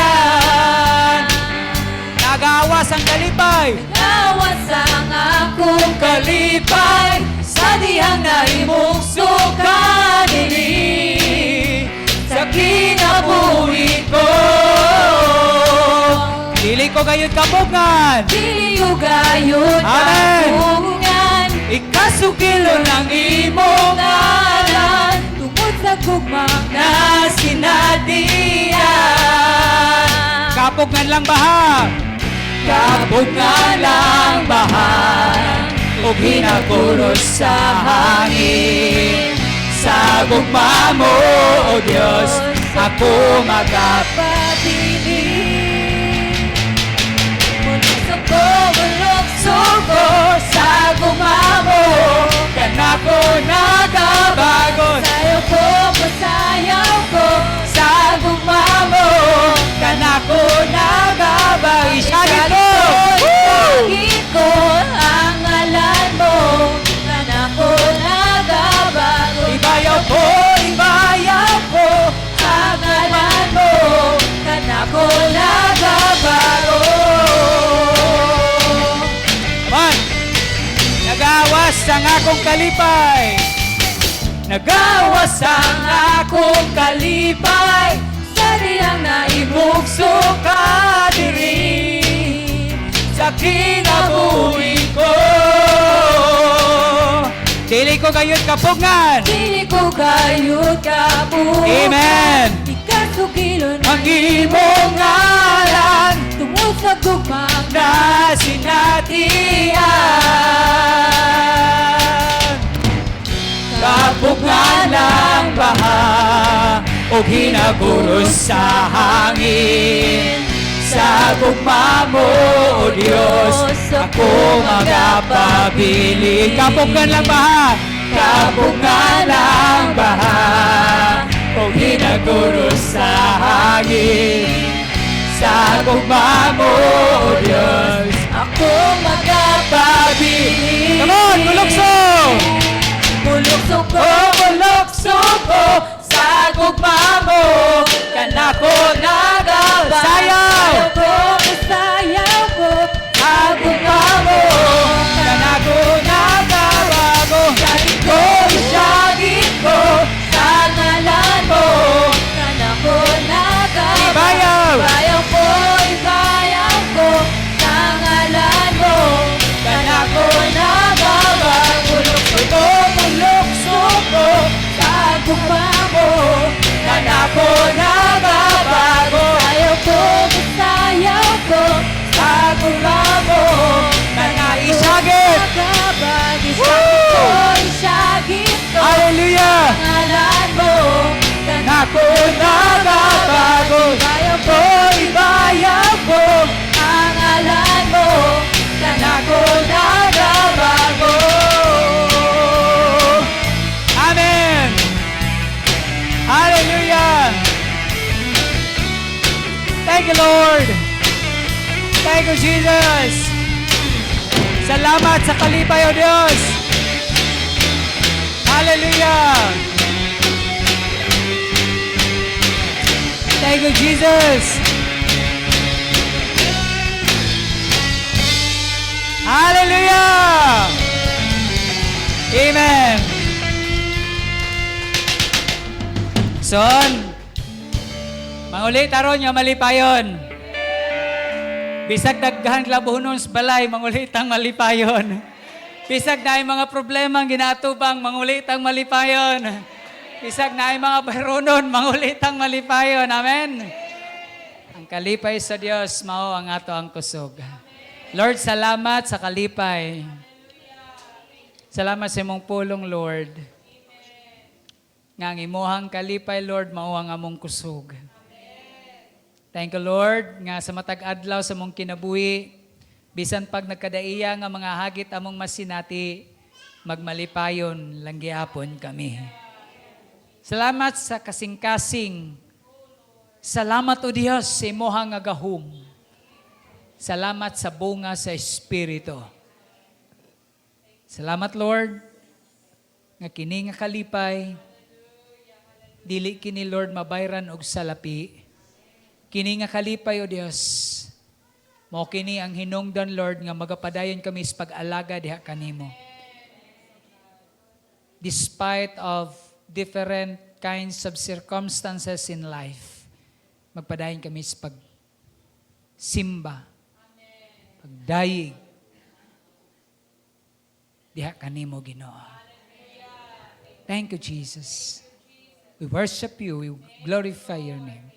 Nagawas ang kalipay, gawas ang akong kalipay sa dihang nahimong suka diri sa kinabuhi ko. Dili ko gayud kapugan, Dili ko kayod Amen. kapungan, ikasukilo ng imong ngalan tungkol sa gugma na sinatian. Kapugan lang baha, kapugan lang baha, o ginaguros sa hangin. Sa gugma mo, O Diyos, ako magpapatili. Suko sa gugma mo, kanako nagabagon. Sayaw ko, pasayaw ko, Sa gugma mo, kanako nagabagon. Isagin ko! Isagin ko ang ngalan mo, kanako nagabago. Ibayaw ko, Ang ngalan mo, kanako nagabago. Man, nagawas ang akong kalipay. Nagawas ang akong kalipay Sa diyang imugso ka diri sa kinabuhi ko. Dili ko gayud kapugan. Dili ko kayod kapungan, Amen. ikasukilon Ang imong ngalan tungkol sa gugma na sinatian. Kapugan lang baha o ginaguros sa hangin. Sa gugma mo, O Diyos, ako magpapabili. Kapugan lang baha, kapugan lang baha o ginaguros sa hangin. Sa gugma mo, O Diyos, ako magpapabili. come on, bulokso! Bulokso ko, Bulokso ko sa gugma mo, kanako nagabago. sayaw ko, sayaw ko, Sa gugma mo, kanako nagabago. Isagin Ko, isagin ko, sa ngalan mo, kanako nagabago. Ibayaw. Ibayaw ko, sa ngalan mo, kanako nagabago. bulokso ko Sa gugma mo, kanako nagabago. sayaw ko, Sa gugma mo, isagit. nagabag. Woo! Isagit ko, Hallelujah! ngalan mo, Nako nagabago. Ibayaw Ko, ibayaw ko, ang ngalan mo, nako nagabago. Amen! Hallelujah! Thank you, Lord! Thank you, Jesus! Salamat sa kalipay, O Diyos! Hallelujah! Thank you, Jesus! Hallelujah! Amen! Son, mangulit aron nga malipayon. Bisag daghan klabuhon sa balay, mangulit ang malipayon. Bisag na ay mga problema ang ginatubang, mangulit ang malipayon. Bisag na ay mga baronon, mangulit ang malipayon. Amen? Ang kalipay sa Dios mao ang ato ang kusog. Lord, salamat sa kalipay. Salamat sa imong pulong, Lord. nga ang imuhang kalipay, Lord, mao ang among kusog. Thank you, Lord, nga sa matag adlaw sa mong kinabuhi, bisan pag nagkadaiya nga mga hagit among masinati, magmalipayon lang gihapon kami. Salamat sa kasing-kasing. Salamat o Diyos sa imuhang agahom. Salamat sa bunga sa Espiritu. Salamat, Lord, nga kini nga kalipay, dili kini, Lord, mabayran og salapi. Kini nga kalipay, o Dios, mao kini ang hinungdan, Lord, nga magapadayon kami sa pag-alaga diha kanimo. Despite of different kinds of circumstances in life, magpadayon kami sa pagsimba, pagdayig, diha kanimo, Ginoo. Thank you, Jesus. We worship you, we glorify your name.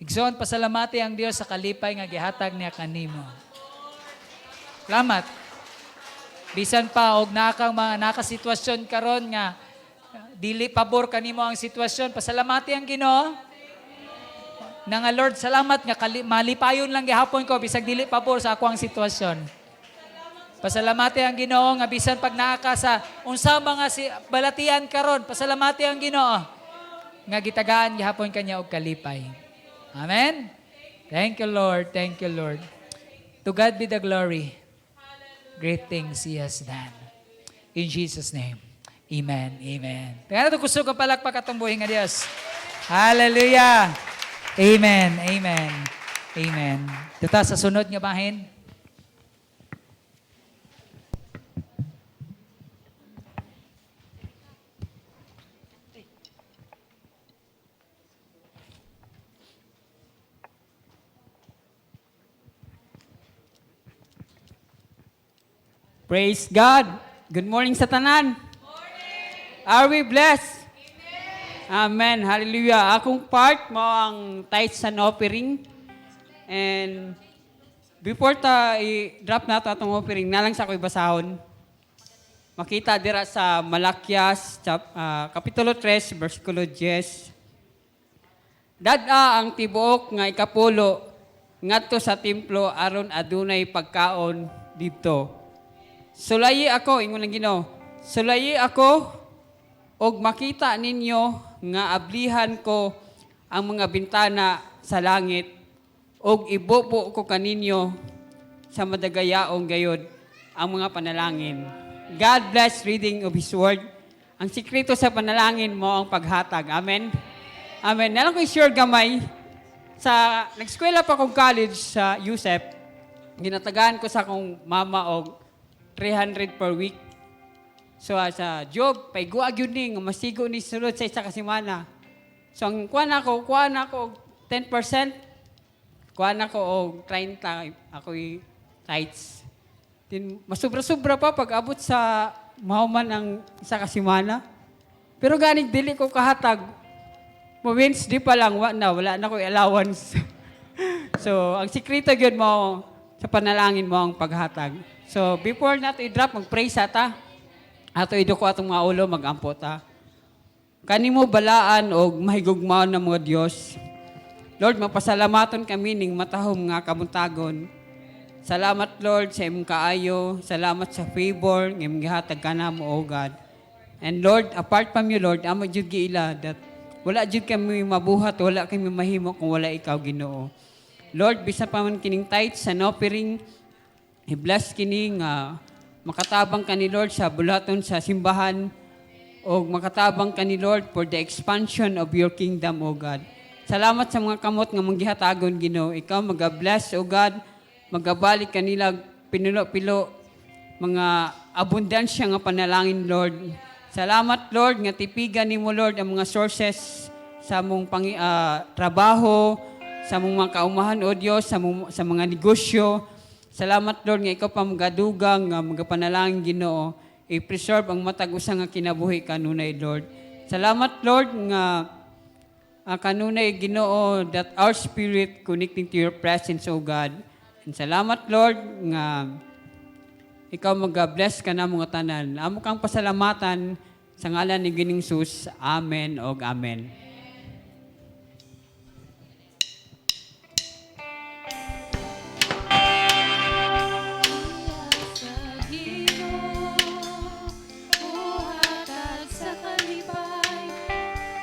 Igsoon, pasalamati ang Dios sa kalipay nga gihatag niya kanimo. Salamat. Bisan pa og mga nakasitwasyon karon nga dili pabor kanimo ang sitwasyon, pasalamati ang Ginoo. Na nga Lord, salamat nga malipayon lang gihapon ko bisag dili pabor sa ako ang sitwasyon. Pasalamati ang Ginoo nga bisan pag naaka sa unsa mga balatian karon, pasalamati ang Ginoo nga gitagaan gihapon kanya og kalipay. Amen? Thank you, Lord. Thank you, Lord. To God be the glory. Great things He has done. In Jesus' name. Amen. Amen. Kaya ito kusog ang palakpak atong buhay nga Diyos. Hallelujah. Amen. Amen. Amen. Ito sa sunod nga bahin. Praise God. Good morning sa tanan. Are we blessed? Amen. Hallelujah. Akong part mo ang tithes and offering. And before i-drop nato atong offering, nalang sa ako'y basahon. Makita dira sa Malakias, Kapitulo 3, versikulo 10. Dada ang tibuok nga ikapulo ngadto sa templo aron adunay pagkaon didto. Sulayi ako, ingon ang Ginoo. Sulayi ako og makita ninyo nga ablihan ko ang mga bintana sa langit og ibubo ko kaninyo sa madagayaong gayod ang mga panalangin. God bless reading of His Word. Ang sikreto sa panalangin mo ang paghatag. Amen? Amen. Nalang ko i-share gamay. Nag-eskwela pa akong college sa USEP. Ginatagaan ko sa akong mama og 300 per week. So sa job, paiguag yun ni, masigo ni sulod sa isa kasimana. So ang kuha na ko 10%, kuha na ko og 30, ako'y tithes. Masubra-subra pa pag abot sa mahuman ang isa kasimana. Pero ganing dili ko kahatag. Wednesday pa lang, wala na ko allowance. So ang sikreto yun mo, sa panalangin mo ang paghatag. So, before nato i-drop, mag-pray sa ta. Ato iduko atong mga ulo, mag-ampo ta. Kanimo balaan o mahigugmaon ng mga Diyos. Lord, mapasalamaton kami ning matahom nga kamuntagon. Salamat, Lord, sa imong kaayo. Salamat sa favor, ng imong gihatag ka na mo, O God. And Lord, apart from you, Lord, amo jud giila that wala jud kami mabuhat, wala kami mahimo kung wala ikaw, Ginoo. Lord, bisa pa man kining tithes and offering, i-bless kini nga makatabang ka ni Lord sa bulaton sa simbahan o makatabang ka ni Lord for the expansion of your kingdom, O God. Salamat sa mga kamot nga manggihatagon, Ginoo. Ikaw mag-bless, O God. Magabalik kanila pinulo-pilo mga abundansya nga panalangin, Lord. Salamat, Lord, nga tipigan nimo, Lord, ang mga sources sa mong trabaho, sa mong mga kaumahan, O Diyos, sa mga negosyo. Salamat, Lord, nga ikaw pa magadugang, nga magapanalangin, Ginoo. I-preserve ang matag usa nga kinabuhi kanunay, Lord. Salamat, Lord, nga kanunay, Ginoo, that our spirit connecting to your presence, O God. And salamat, Lord, nga ikaw mag-bless ka na mga tanan. Amo kang pasalamatan Sa ngalan ni Gining Sus, Amen og Amen. Sa Ginoo, buhatag sa kalipay,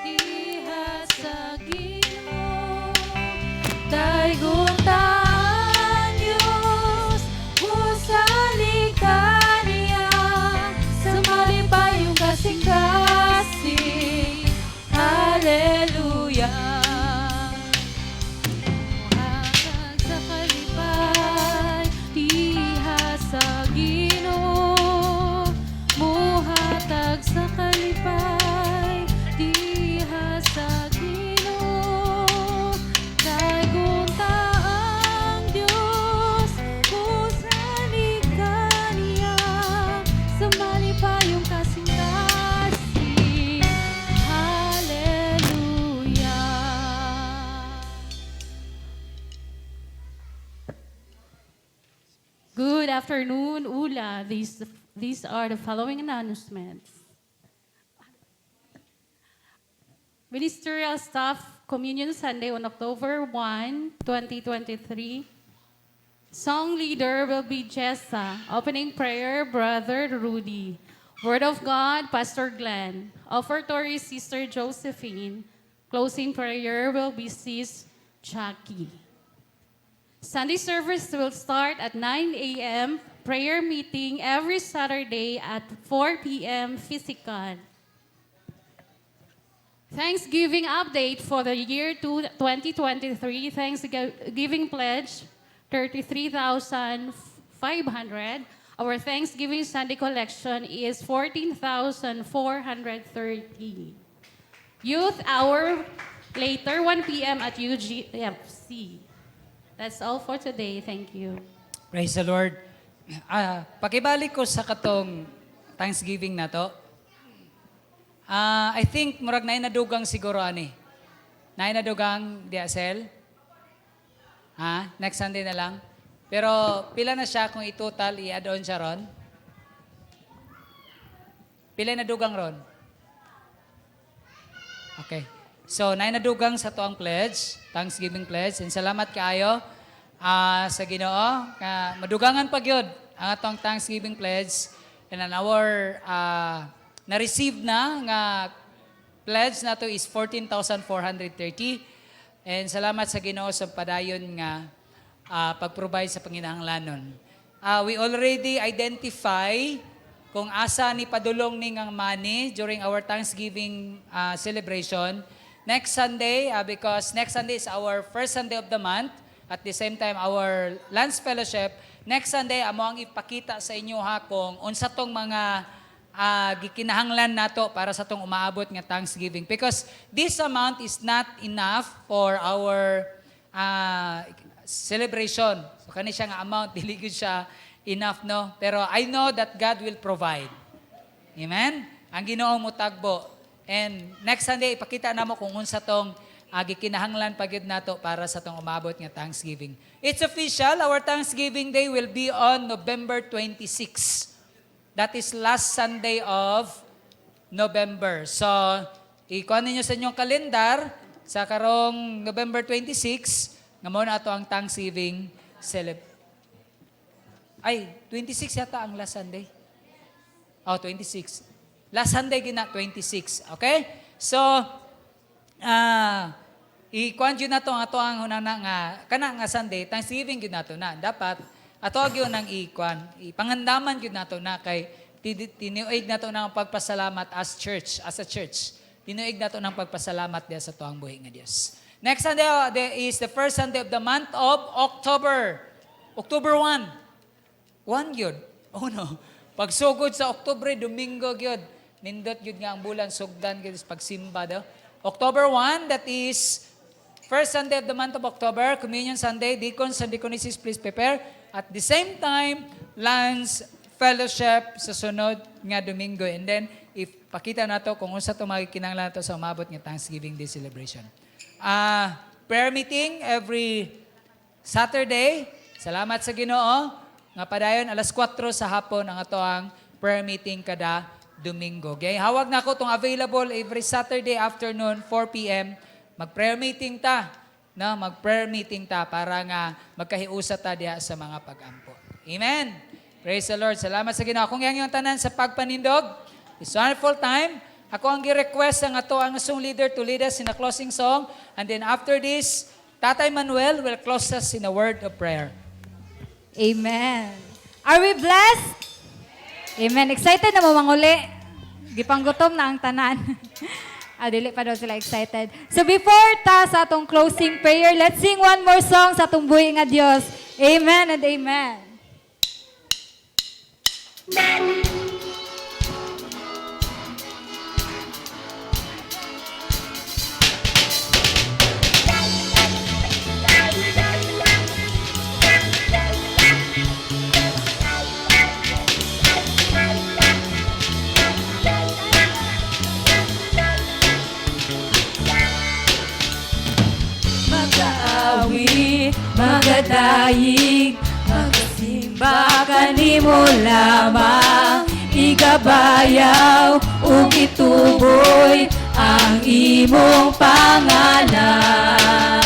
diha sa Ginoo. Dayguntaan Diyos, musalikan niya, sa malipayong kasing-kasing. Hallelujah. Buhatag sa kalipay, diha sa Ginoo. Buhatag sa kalipay, diha sa Ginoo. Dayguntaang Diyos, musalikan niya, sa malipayong kasing-kasing. Hallelujah. Good afternoon, Ula. These are the following announcements. Ministerial Staff Communion Sunday on October 1, 2023. Song leader will be Jessa. Opening prayer, Brother Rudy. Word of God, Pastor Glenn. Offertory, Sister Josephine. Closing prayer will be Sis Jackie. Sunday service will start at 9 a.m. Prayer meeting every Saturday at 4 p.m. physical. Thanksgiving update for the year 2023. Thanksgiving pledge, 33,500. Our Thanksgiving Sunday collection is 14,430. Youth hour later, 1 p.m. at UGFC. That's all for today. Thank you. Praise the Lord. Pakibalik ko sa katong Thanksgiving na to. I think murag na inadugang siguro ani. Na inadugang DSL. Next Sunday na lang. Pero pila na siya kung i-total, i-add on siya ron? Pila na dugang ron? Okay. So, nainadugang sa to ang pledge, Thanksgiving pledge. And salamat kaayo sa Ginoo. Madugangan pa gyud ang atong Thanksgiving pledge. And an our na-receive na nga pledge na to is 14,430. And salamat sa Ginoo sa padayon nga pag-provide sa panginahanglanon. We already identify kung asa ni padulong ning ang money during our Thanksgiving celebration. Next Sunday, because next Sunday is our first Sunday of the month, at the same time our Lance Fellowship, next Sunday, amo ang ipakita sa inyo ha kung unsa tong mga gikinahanglan nato para sa tong umaabot nga Thanksgiving. Because this amount is not enough for our celebration. So kani siya nga amount, dili gyud siya enough, no? Pero I know that God will provide. Amen? Ang Ginoo mo tagbo. And next Sunday, ipakita namo kung unsa tong gikinahanglan pagyud nato para sa tong umabot nga Thanksgiving. It's official, our Thanksgiving Day will be on November 26. That is last Sunday of November. So, ikuha ninyo sa inyong kalendar sa karong November 26, nga mo na ato ang Thanksgiving Ay, 26 yata ang last Sunday. 26. Last Sunday gina 26. Okay? So, ikuan yun na to ang ato ang hunana nga kana nga Sunday, Thanksgiving yun na to na. Dapat ato yun ang ikuan. Ipangandaman yun na to na kay tinuig na to ng pagpasalamat as a church. Tinuig na to ng pagpasalamat diya sa tuang buhi nga Dios. Next Sunday is the first Sunday of the month of October. October 1. 1 yun. Oh no. Pagsugod sa Oktubre, Domingo yun. Nindot yun nga ang bulan, sugdan yun pagsimba daw. October 1, that is first Sunday of the month of October, Communion Sunday, Deacons and Deaconesses, please prepare. At the same time, Lance Fellowship sa sunod nga Domingo. And then, ipakita na to kung unsa to magikinanglan to sa umabot nga Thanksgiving Day celebration. Prayer meeting every Saturday. Salamat sa Ginoo. Nga padayon, alas 4 sa hapon ang ato ang prayer meeting kada Domingo. Okay? Hawag na ako itong available every Saturday afternoon, 4 p.m. Mag-prayer meeting ta. Na, mag-prayer meeting ta para nga magkahiusa ta diha sa mga pag-ampo. Amen. Praise the Lord. Salamat sa Ginoo. Kung yung tanan sa pagpanindog, it's wonderful time. Ako ang gi-request ang ato ang song leader to lead us in a closing song. And then after this, Tatay Manuel will close us in a word of prayer. Amen. Are we blessed? Amen. Excited na mo manguli. Gipanggutom na ang tanan. Dili pa daw sila excited. So before ta sa atong closing prayer, let's sing one more song sa atong buhi nga Dios. Amen and amen. Mag-aawi, magadayig, magsimba kanimo lamang, igabayaw ug ituboy ang imong pangalan.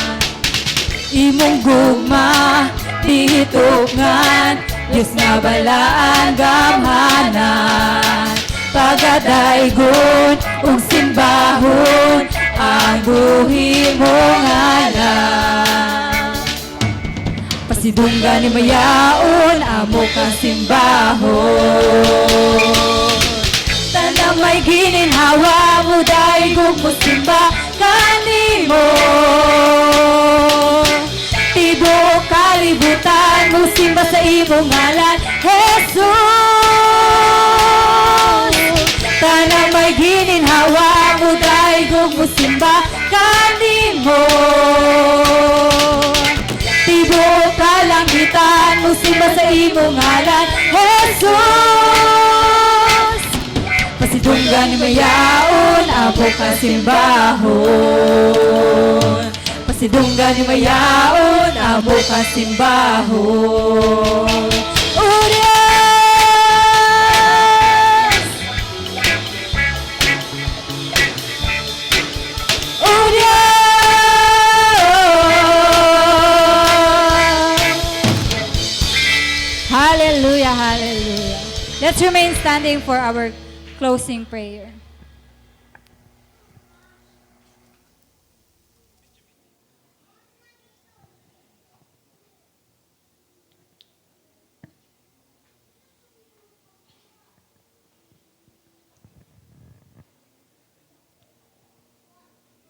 Imong gugma, dihitungan, Diyos nga balaan gamhanan. Pagadaygon ug simbahon ang buhi mong alam. Pasidunggan ni mayaon amo ka simbahon. Tanang may gininhawa mo daigog mo simba kanimo. Tibuok kalibutan mo simba sa imong ngalan, Jesus. Tanang may gininhawa mo daigog mo simba kanimo. Tibuok kalangitan mo simba sa imong ngalan, Jesus. Pasidunggan ni mayaon abo ka simbahon. Pasidunggan ni mayaon abo ka simbahon. Urias! Hallelujah, hallelujah. Let's remain standing for our closing prayer.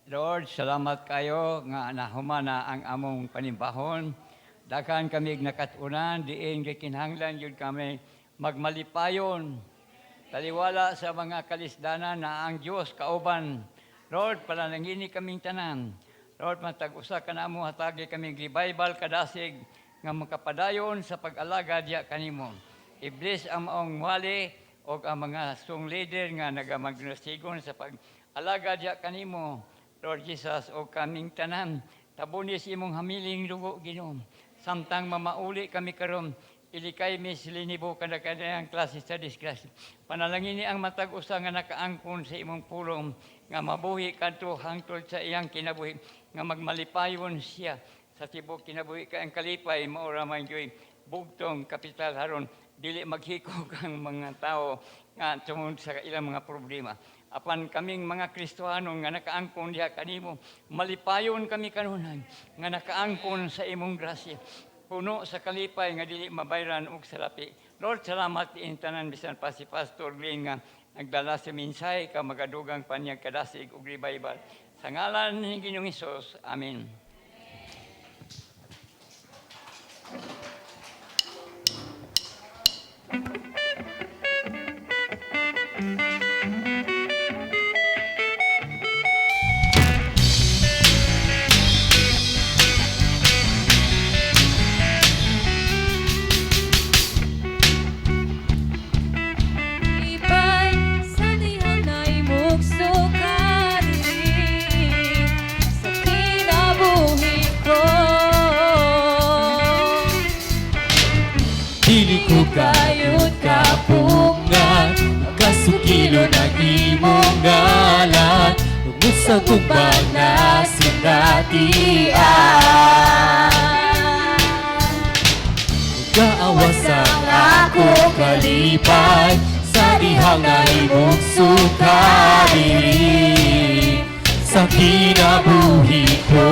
Lord, salamat kayo nga nahumana ang among panimbahon. Daghan kami nakatunan, diin gikinahanglan yun kami magmalipayon. Taliwala sa mga kalisdanan na ang Diyos kauban. Lord, panalangini kaming tanan. Lord, matag-usa ka na mo, hatagi kaming revival kadasig nga makapadayon sa pag-alaga diya kanimo. I-bless ang maong wali o ang mga song leader nga nagamagnasigon sa pag-alaga diya kanimo. Lord Jesus, o kaming tanan, tabunis imong hamiling lugo, Ginoo. Samtang mamauli kami karon, ilikay mi silinibo kada-kada klase sa disgrasya. Panalangin ni ang matag-usa nga nakaangkon sa imong pulong, nga mabuhi kadto hangtod sa iyang kinabuhi, nga magmalipayon siya sa tibok kinabuhi kay ang kalipay maura man gyoy bugtong kapital haron dili maghikog ang mga tao nga tungod sa ilang mga problema. Apan kaming mga Kristohano nga nakaangkon diha kanimo, malipayon kami kanunan nga nakaangkon sa imong grasya. Puno sa kalipay nga dili mabayran og salapi. Lord, salamat in tanan bisan pa si Pastor Glenn nga nagdala sa mensahe ka magadugang panyag kadasig og revival. Sa ngalan ni Ginoong Hesus. Amen. Sa kinabuhi ng imong ngalan, tungod sa gumbag na sindatian. Gaawas ang ako kalipay, sa dihang na imong sukali, sa kinabuhi ko.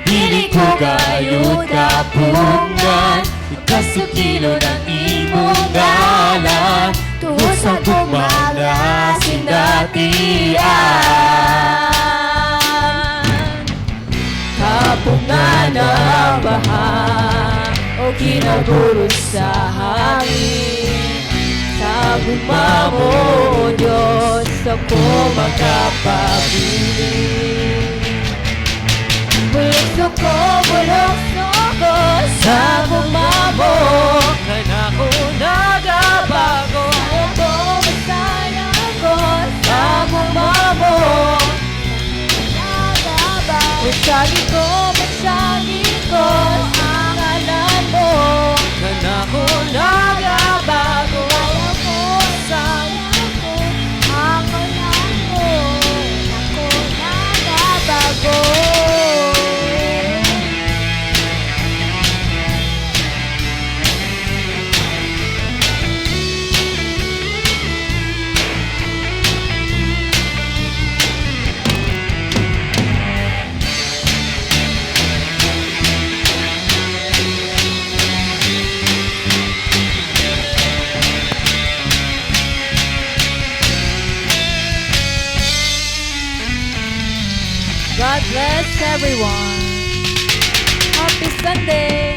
Dili ko gayud kapungan, ikasukilo ng imong ngalan, tungod sa gugmang na sindatian. Kapungan ng baha o kinagurot sa hangin, sa gugma mo, O Diyos, ako makapabilin. Bulok ko sa bumamo, kanako nagabago. Ako masaya ko sa bumamo, nagabago. Masyagi ko ang alam mo, kanako nagabago. Ayaw ko, masaya ko ang alam mo, ako nagabago. God bless everyone. Happy Sunday.